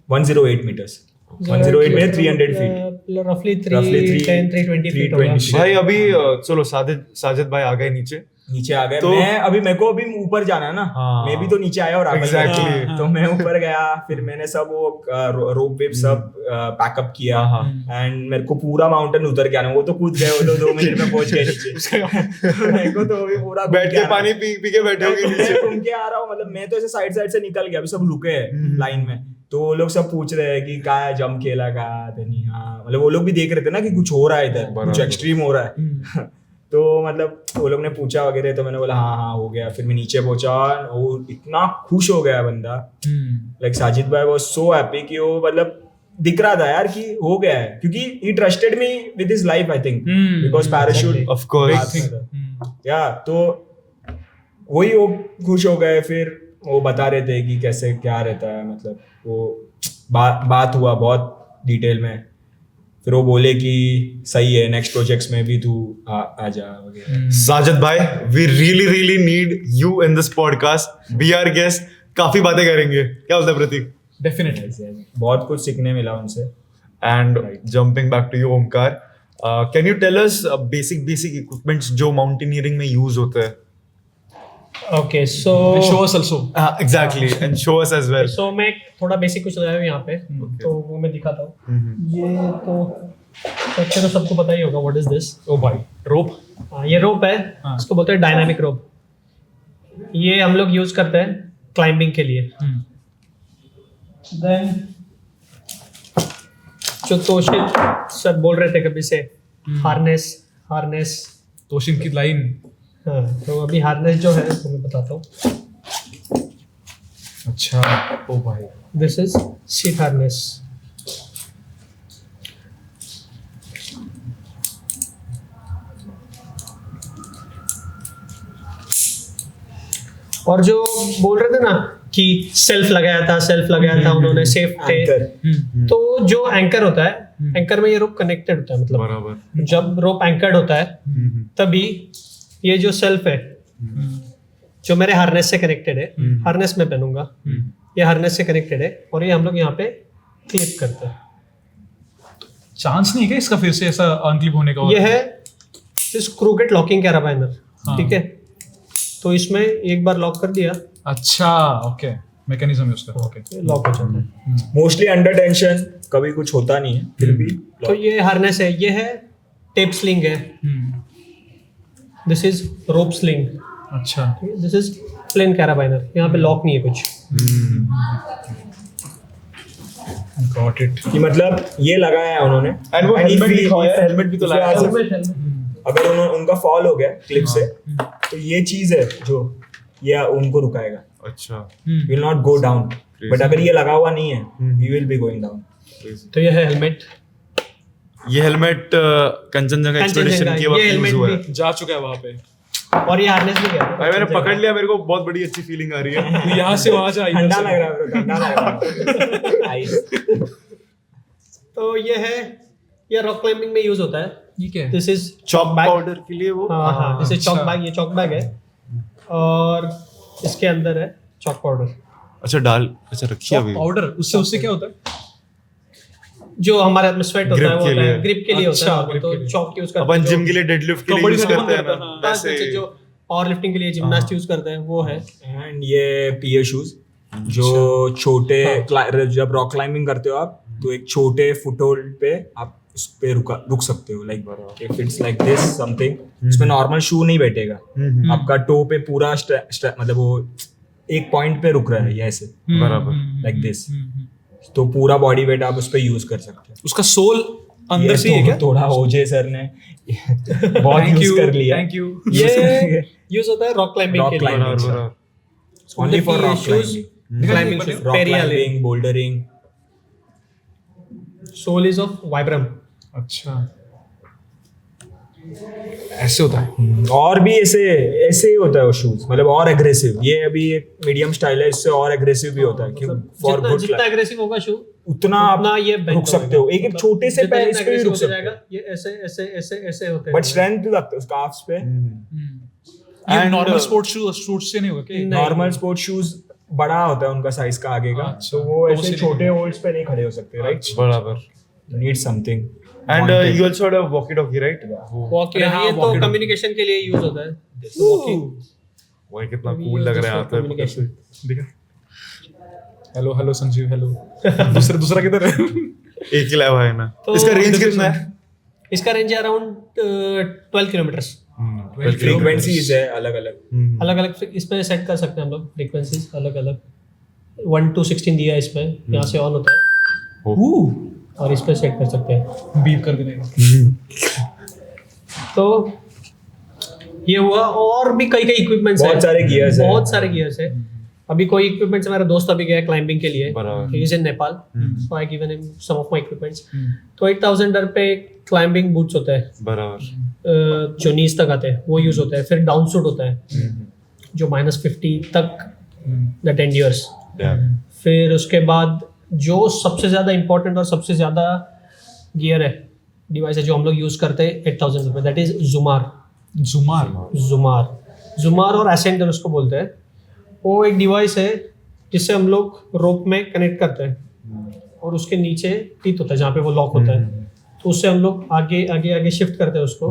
108 मीटर्स, 108 में 300 फीट, रफली roughly 310 320 फीट होगा। 320 भाई अभी चलो साजिद भाई आ गए नीचे। नीचे आ गए। तो- मेरे को अभी ऊपर जाना है ना। हाँ। मैं भी तो नीचे आया और आगे Exactly. गया। तो मैं ऊपर गया, फिर मैंने सब वो रोप वेप सब पैकअप किया हाँ। एंड मेरे को पूरा माउंटेन उतर के आना। वो तो कूद गए, वो तो 2 मिनट में पहुंच गए नीचे। मेरे को तो अभी पूरा घूम बैठ के आना पानी है। पी के बैठे होगे मैं नीचे। घूम के आ रहा हूँ, मतलब मैं तो ऐसे साइड से निकल गया, अभी सब रुके हैं लाइन में। तो वो लोग सब पूछ रहे हैं कि क्या है, जंप खेला का नहीं। हाँ, मतलब वो लोग भी देख रहे थे ना कि कुछ हो रहा है इधर, कुछ बराबर। एक्सट्रीम हो रहा है। तो मतलब वो लोग ने पूछा वगैरह, तो मैंने बोला हाँ हो गया। फिर मैं नीचे पहुंचा, वो इतना खुश हो गया बंदा, लाइक साजिद भाई वाज सो हैप्पी कि वो मतलब दिख रहा था यार कि हो गया है, क्योंकि he trusted me with his life I think, because parachute of course. या तो वही वो खुश हो गए। फिर वो बता रहे थे कि कैसे क्या रहता है, मतलब वो बात हुआ बहुत डिटेल में। फिर वो बोले कि सही है, नेक्स्ट प्रोजेक्ट्स में भी तू आ जा वगैरह। साजिद भाई, we really need you in this podcast, be our guest. काफी बातें करेंगे, क्या बोलता है प्रतीक? डेफिनेटली। बहुत कुछ सीखने मिला उनसे। And jumping back to you Omkar, can you tell us basic equipments जो माउंटेनियरिंग में यूज होते हैं? Okay so show us also. Exactly, and show us as well. So मैं थोड़ा बेसिक कुछ लगाया हूँ यहाँ पे, तो वो मैं दिखाता हूँ। ये तो अच्छा, तो सबको पता ही होगा व्हाट इज दिस। ओ भाई, रोप। ये रोप है, हाँ। इसको बोलते हैं डायनामिक रोप। ये हम लोग यूज करते हैं क्लाइंबिंग के लिए। देन जो तोशित सर बोल रहे थे कभी से, हार्नेस। तोशिन की लाइन। हाँ, तो अभी हार्नेस जो है वो मैं बताता हूँ। अच्छा। ओ भाई, दिस इज सीट हार्नेस। और जो बोल रहे थे ना कि सेल्फ लगाया था उन्होंने, सेफ थे। Anchor। तो जो एंकर होता है, एंकर में ये रोप कनेक्टेड होता है, मतलब बराबर। जब रोप एंकर्ड होता है तभी ये जो सेल्फ है जो मेरे हार्नेस से कनेक्टेड है, हार्नेस में पहनूंगा, ये हार्नेस से कनेक्टेड है और ये हम लोग यहाँ पे क्लिप करते हैं। चांस नहीं है क्या इसका फिर से ऐसा अनक्लिप होने का? ये है स्क्रू गेट लॉकिंग कैराबाइनर, ठीक है। तो इसमें एक बार लॉक कर दिया, अच्छा, ओके, मैकेनिज्म है उसका। ओके, लॉक हो जाता है। मोस्टली अंडर टेंशन कभी कुछ होता नहीं है, फिर भी तो ये हार्नेस है, ये है टेप स्लिंग है, दिस इज रोप स्लिंग, अच्छा। This is plain carabiner. यहाँ पे लॉक नहीं है कुछ। Got it. कि मतलब ये लगाया है उन्होंने। एंड वो And if हेलमेट we- दिखाया है, if- हेलमेट भी तो if लगाया we है। ask- अगर उनका फॉल हो गया क्लिप से, तो ये चीज है जो ये उनको रुकाएगा, अच्छा, will not go down. But अगर ये लगा हुआ नहीं है, he will be going down. तो ये है हेलमेट। ये हेलमेट कंचनजंगा एक्सपेडिशन के वक्त ये यूज हेलमेट हुआ है। भी, जा चुका है वहाँ पे। और ये हार्नेस भी गया। भाई मैंने पकड़ लिया, मेरे को बहुत बड़ी अच्छी फीलिंग आ रही है। तू यहाँ से वहाँ जा, इधर ठंडा से लग रहा है bro, ठंडा लग रहा है। Ice। तो ये है, ये रॉक क्लाइंबिंग में यूज होता है। ये क्या है? दिस इज चॉक पाउडर के लिए वो। हाँ, दिस इज चॉक अच्छा। बैग। ये चॉक बैग है और इसके अंदर है चॉक पाउडर, अच्छा अच्छा रखी है अभी। पाउडर, उससे क्या होता है? जो हमारे हाथ में स्वेट होता Grip है, वो के होता है लिए। ग्रिप के लिए होता अच्छा, है। grip तो के लिए। चॉक यूज करते अपन हैं जिम के लिए डेडलिफ्ट के लिए कबड्डी यूज का करते हैं ना, हाँ, वैसे ही। जो पावर लिफ्टिंग के लिए जिम्नास्ट यूज करते हैं वो है। एंड ये पीए शूज जो छोटे जब रॉक क्लाइंबिंग करते हो आप, तो एक छोटे फुटहोल्ड पे आप उस पे रुक सकते हो, like if it's like this something उसमें नॉर्मल शू नहीं बैठेगा, आपका टो पे पूरा मतलब वो एक पॉइंट पे रुक रहा है ये ऐसे बराबर लाइक दिस, तो पूरा बॉडी वेट आप उस पे यूज कर सकते हैं। उसका सोल अंदर से ही है क्या? थोड़ा ओजे सर ने बहुत Thank यूज you, कर लिया। thank you. ये यूज होता है रॉक क्लाइंबिंग Rock के लिए, climbing. Only for rock climbing, climbing rock climbing, bouldering. Sole is of Vibram. अच्छा, ऐसे होता है। और भी ऐसे ऐसे ही होता है वो शूज, मतलब और एग्रेसिव। ये अभी एक मीडियम स्टाइल है, इससे और एग्रेसिव भी होता है कि फॉर जितना गुड जितना एग्रेसिव होगा शू उतना उतना ये आप bend रुक सकते हो, एक एक छोटे से पैर इस पे भी रुक सकते जाएगा, हो, ये ऐसे ऐसे ऐसे ऐसे होते बट स्ट्रेंथ भी लगता है उसका काफ्स पे। ये And, नॉर्मल स्पोर्ट्स शूज से नहीं होगा क्या? नॉर्मल स्पोर्ट शूज बड़ा होता है उनका साइज का आगे का, अच्छा, तो वो तो ऐसे उसे छोटे होल्ड्स पे नहीं खड़े हो सकते, राइट? बराबर। Need something and you also have a walkie talkie, right? Walkie, हाँ, ये तो walkie-talkie. कम्युनिकेशन के लिए यूज होता है वॉकी। वो कितना कूल लग रहा है यहाँ पे। दिखा, हेलो हेलो संजीव, हेलो। दूसरा किधर है? एक ही लाया है ना। तो इसका रेंज कितना है? इसका रेंज है अराउंड 12 किलोमीटर्स। फ्रीक्वेंसीज है अलग अलग। अलग अलग इस पे सेट कर सकते हैं हम लोग फ्रीक्वेंसीज अलग अलग। 1 to 16 दिया है इस पे, यहाँ से ऑन होता है और इस पे सेट कर सकते हैं, बीप कर देगा। तो ये हुआ। और भी कई कई इक्विपमेंट्स बहुत सारे gears हैं। बहुत सारे गियर्स है। अभी कोई इक्विपमेंट्स, मेरा दोस्त अभी गया क्लाइंबिंग के लिए, बराबर। He is in Nepal, so I given him some of my equipments. तो 8000 पे क्लाइंबिंग बूट्स होता है बराबर। जो नीज तक आते हैं, वो यूज होता है। फिर डाउन सूट होता है जो -50 तक दैट एंड्योर्स। फिर उसके बाद जो सबसे ज्यादा इंपॉर्टेंट और सबसे ज्यादा गियर है, डिवाइस है जो हम लोग यूज करते हैं 8000 रुपये, दैट इज जुमार। जुमार और एसेंडर उसको बोलते हैं। वो एक डिवाइस है जिससे हम लोग रोप में कनेक्ट करते हैं और उसके नीचे टीथ होता है जहाँ पे वो लॉक होता है, तो उससे हम लोग आगे आगे आगे शिफ्ट करते हैं उसको।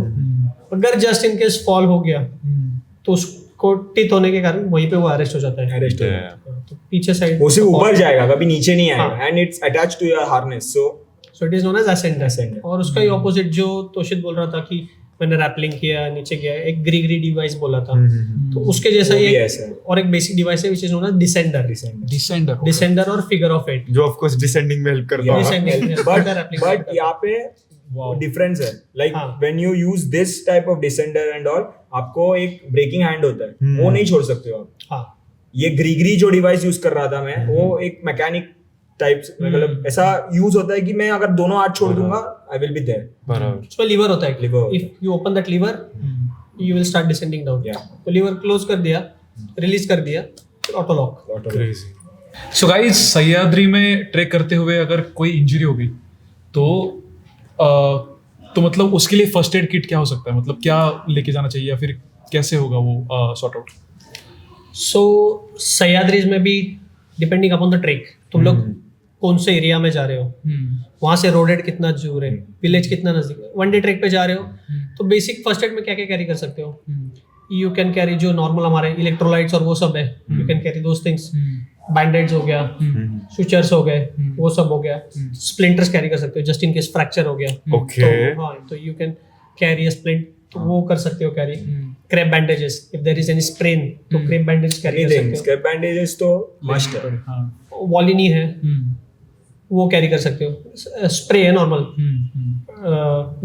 अगर जस्ट इन केस फॉल हो गया तो उसको टीथ होने के कारण वहीं पे वो अरेस्ट हो जाता है। अरेस्ट तो पीछे साइड वो सिर्फ ऊपर जाएगा, कभी नीचे नहीं आएगा, हाँ। And it's attached to your harness, so it is known as Ascender. Ascender. और उसका ही ऑपोजिट जो तोशित बोल रहा था कि मैंने रैपलिंग किया, नीचे गया, एक ग्री डिवाइस बोला था, तो उसके जैसा वो ही भी एक ऐसा है। और एक बेसिक डिवाइस है which is known as descender. Descender और फिगर ऑफ 8। जो ऑफ कोर्स डिसेंडिंग में हेल्प करता Yeah. है। बट यहाँ पे डिफरेंस है, लाइक हाँ। When you use this type of descender and all, आपको एक ब्रेकिंग हैंड होता है, वो नहीं छोड़ सकते हो आप। हाँ, ये ग्री जो डिवाइस यूज कर रहा था मैं, वो एक मैकेनिक टाइप, मतलब ऐसा यूज होता है कि मैं अगर दोनों हाथ छोड़ दूंगा, आई विल बी देयर। बराबर। उसमें लीवर होता है। Lever होता है। If you open that lever you will start descending down. Yeah. तो लीवर क्लोज कर दिया, रिलीज कर दिया, फिर auto lock. Crazy. So guys, Sahyadri में ट्रैक करते हुए अगर कोई इंजरी हो गई तो मतलब उसके लिए फर्स्ट एड किट क्या हो सकता है? मतलब क्या लेके जाना चाहिए या फिर कैसे होगा वो सॉर्ट आउट? सो सह्याद्रीज में भी डिपेंडिंग अपॉन द ट्रेक, तुम लोग कौन से एरिया में जा रहे हो, वहाँ से रोडेड कितना दूर है, विलेज कितना नजदीक है। 1 डे ट्रेक पे जा रहे हो तो बेसिक फर्स्ट एड में क्या क्या कैरी कर सकते हो? यू कैन कैरी जो नॉर्मल हमारे इलेक्ट्रोलाइट्स और वो सब है, you can carry those things. बैंडेड्स हो गया, सुचर्स हो गए, वो सब हो गया। स्प्लिंटर्स कैरी कर सकते हो जस्ट इन केस फ्रैक्चर हो गया। Okay. तो हाँ, तो you can carry a splint, तो वो कर सकते हो carry. Crepe bandages, if there is any sprain तो क्रैप बैंडेज कैरी कर सकते स्क्रैप बैंडेजेस तो मस्ट है। हो। वॉलिनी है, वो कैरी कर सकते हो। स्प्रे है नॉर्मल,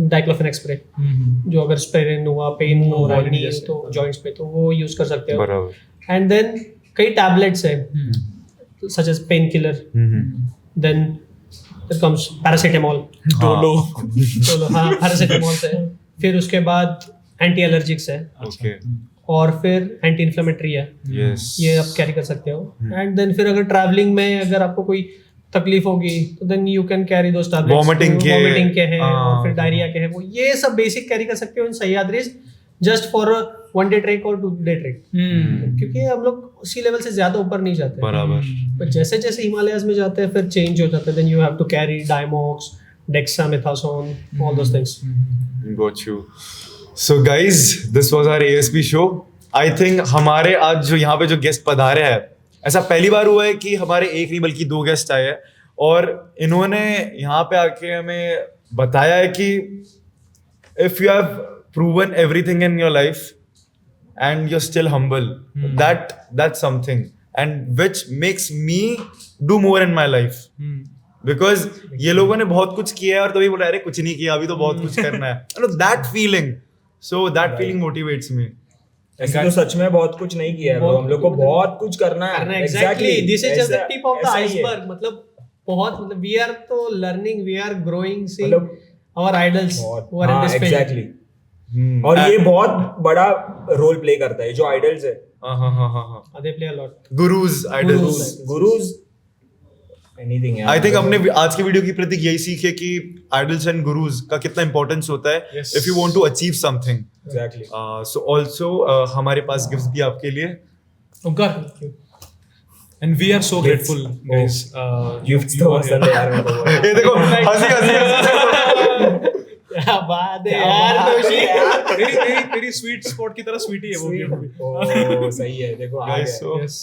डाइक्लोफेनेक स्प्रे, जो अगर स्प्रेन हुआ, पेन हो रहा है नी तो जॉइंट्स पे, तो वो यूज कर सकते हो। बराबर। एंड देन कई टैबलेट्स है such as pain killer, then there comes paracetamol. Dolo. हाँ, पैरासीटामोल है। फिर उसके बाद एंटी एलर्जिक्स है, ओके। और फिर एंटी इन्फ्लेमेटरी है, यस। ये आप कैरी कर सकते हो। एंड देन फिर अगर ट्रैवलिंग में अगर आपको कोई तकलीफ होगी तो then you can carry those tablets. Vomiting के हैं और फिर डायरिया के हैं, वो ये सब बेसिक कैरी कर सकते हो in Sahyadris, just for 1 day trek और 2 डे ट्रेक। क्योंकि हम लोग सी लेवल से ज्यादा ऊपर नहीं जाते, बराबर। पर जैसे जैसे हिमालयाज में जाते हैं फिर चेंज हो जाता है। Then you have to carry Diamox, dexamethasone, all those things. Got you. So guys, this was our ASP show. I think हमारे आज जो यहाँ पे जो गेस्ट पधारे हैं, ऐसा पहली बार हुआ है कि हमारे एक नहीं बल्कि 2 गेस्ट आए हैं और इन्होंने यहाँ पे आके हमें बताया है कि if you have proven everything in your life and you're still humble, that's something, and which makes me do more in my life. Because ये लोगों ने बहुत कुछ किया है और तभी बोला अरे कुछ नहीं किया, अभी तो बहुत कुछ करना है. That feeling, so that feeling motivates me. ऐसे तो सच में बहुत कुछ नहीं किया है bro. हम लोग को बहुत कुछ करना है. Exactly. This is just the ऐसा- tip of the ऐसा ही है. iceberg. मतलब बहुत मतलब we are तो learning, we are growing, seeing मतलब our idols बहुत- who are in हाँ, this field. exactly. और ये बहुत बड़ा रोल प्ले करता है जो आइडल्स है. हाँ. They play a lot. Gurus, idols. Gurus anything है. आई थिंक हमने आज की वीडियो की प्रतीक यही सीखे कि आइडल्स एंड गुरुज का कितना इंपॉर्टेंस होता है Yes. If you want to achieve something. Exactly. So also हमारे पास गिफ्ट्स भी आपके लिए. Omkar, and we are so grateful guys. Gifts you तो are here. पसंद है यार मेरे को. ये देखो हंसी. क्या बात है यार दोषी. मेरी स्वीट स्पॉट की तरह स्वीटी है वो gift भी. ओह सही है. देखो आ Guys, गया. so Yes.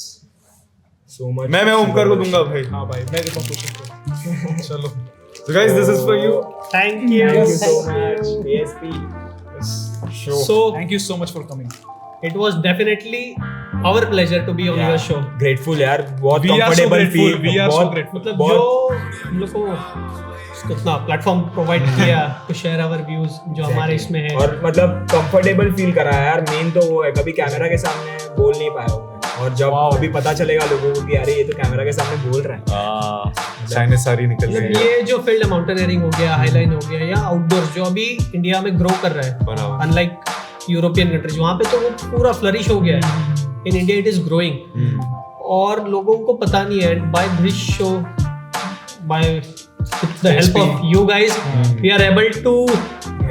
So much. मैं ओमकार को दूंगा भाई. हाँ भाई, मैं देता हूँ कुछ. चलो. So guys, this is for you. Thank you. Thank you so Thank much. you. ASP. Show. So Thank you so much for coming. it was definitely our pleasure to be on your show. Grateful यार. बहुत We are so comfortable grateful. feel. We are so बहुत- grateful. मतलब बहुत- जो हम लोग को कितना प्लेटफॉर्म प्रोवाइड किया टू शेयर आवर व्यूज जो हमारे इसमें है. और मतलब कंफर्टेबल फील करा है यार. मेन तो वो है कभी कैमरा के सामने बोल नहीं पाया हूँ मैं. और जब अभी पता चलेगा लोगों को कि अरे ये तो कैमरा के सामने बोल रहा है. साइनेस सारी निकल मतलब गई. ये जो फील्ड है माउंटेनियरिंग हो गया, हाईलाइन हो गया या आउटडोर जो अभी इंडिया में ग्रो कर रहा है बराबर. अनलाइक यूरोपियन कंट्रीज वहाँ पे तो वो पूरा फ्लरिश हो गया है. In India it is growing और लोगों को पता नहीं है. By this show, by the help of you guys, we are able to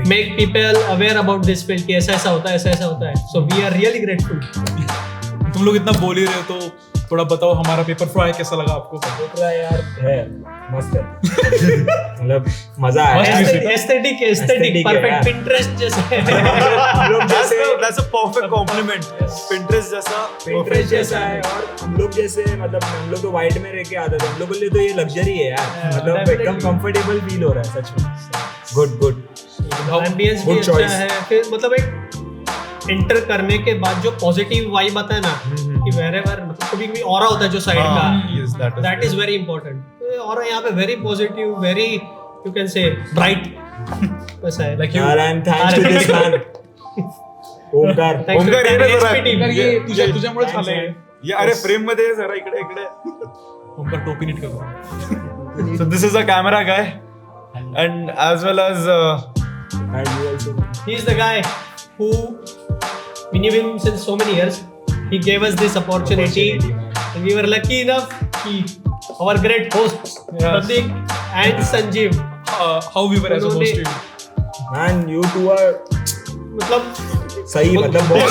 make people aware about this field कि ऐसा ऐसा होता है, ऐसा ऐसा होता है. So we are really grateful. तुम लोग इतना बोल ही रहे हो तो थोड़ा बताओ हमारा पेपर फ्राई कैसा लगा आपको? बोल रहा है यार. है मस्त है. मतलब मजा आया. मस्त music. एस्थेटिक Aesthetic है परफेक्ट यार. पिंटरेस्ट जैसा हम लोग That's जैसे a perfect compliment. Pinterest जैसा. Pinterest जैसा है. और हम लोग जैसे मतलब हम लोग तो वाइड में रह के आते थे. हम लोग के लिए तो ये लग्जरी है यार. मतलब definitely. एकदम कंफर्टेबल फील हो रहा है सच में. गुड. एम्बियंस भी Good अच्छा choice. है. फिर मतलब एक एंटर करने के बाद जो पॉजिटिव वाइब आता है ना कि वेरेवर मतलब कभी कभी ऑरा होता है जो साइड का, Yes, that is. That is very important. Aura यहाँ पे very positive, very you can say bright वैसा है. Like you. यार and thanks to this man. Omkar. Thanks to Omkar, ये ना जरा. SPT. ओंकार, ये तुझ्यामुळेच झालंय. ये अरे फ्रेम मध्ये ये जरा इकडे. ओंकार टोपी नीट कर. So this is a camera guy, and as well as And you also. He is the guy who we knew him since so many years. He gave us this opportunity and we were lucky enough कि our great hosts Pratik and Sanjeev How we were as a उन्होंने- host. Man, you two are मतलब सही मतलब बहुत.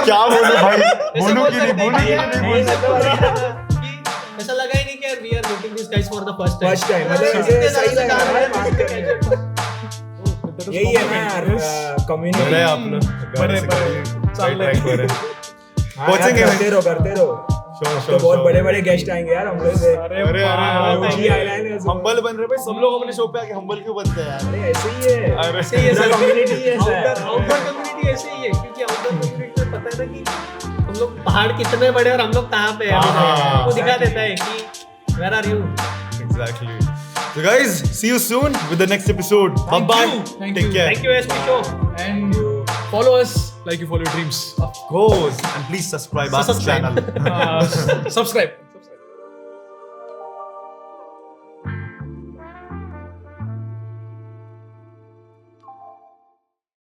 क्या बोलूं भाई. ऐसे बोलूं बोल कि नहीं सकते बोलूं हैं कि यार, नहीं बोलूं. ऐसे बोल सकते हैं कि ऐसा लगा ही नहीं कि यार we are meeting these guys for the first time. First time, मतलब इतने ऐसे सालों सही से लगा काम यार, कर रहे हैं, बात करने यही है ना यार बरं आहे कम्युनिटी. आपलं. बरं आहे. चाललंय. Track वर आहे. पहुंचेंगे. पहुंचेंगे. करते रहो. तो बहुत बड़े गेस्ट आएंगे यार हम लोग से. अरे OG island हम्बल बन रहे भाई. सब लोग अपने शो पे आके हम्बल क्यों बनते हैं यार. अरे ऐसे ही है. अरे ऐसे ही है पूरा सर. community ही ऐसा है. आउटडोर कम्युनिटी ऐसे ही है क्योंकि आउटडोर कम्युनिटी में पता है ना कि हम लोग पहाड़ कितने बड़े और हम लोग कहाँ पे हैं. हाँ, वो दिखा देता है कि where are you. Exactly. So guys, see you soon with the next episode. Bye Thank bye. you. Thank Take you. care. Thank you SP Show. And follow us like you follow your dreams. Of course. And please subscribe our Subscribe. channel. Subscribe.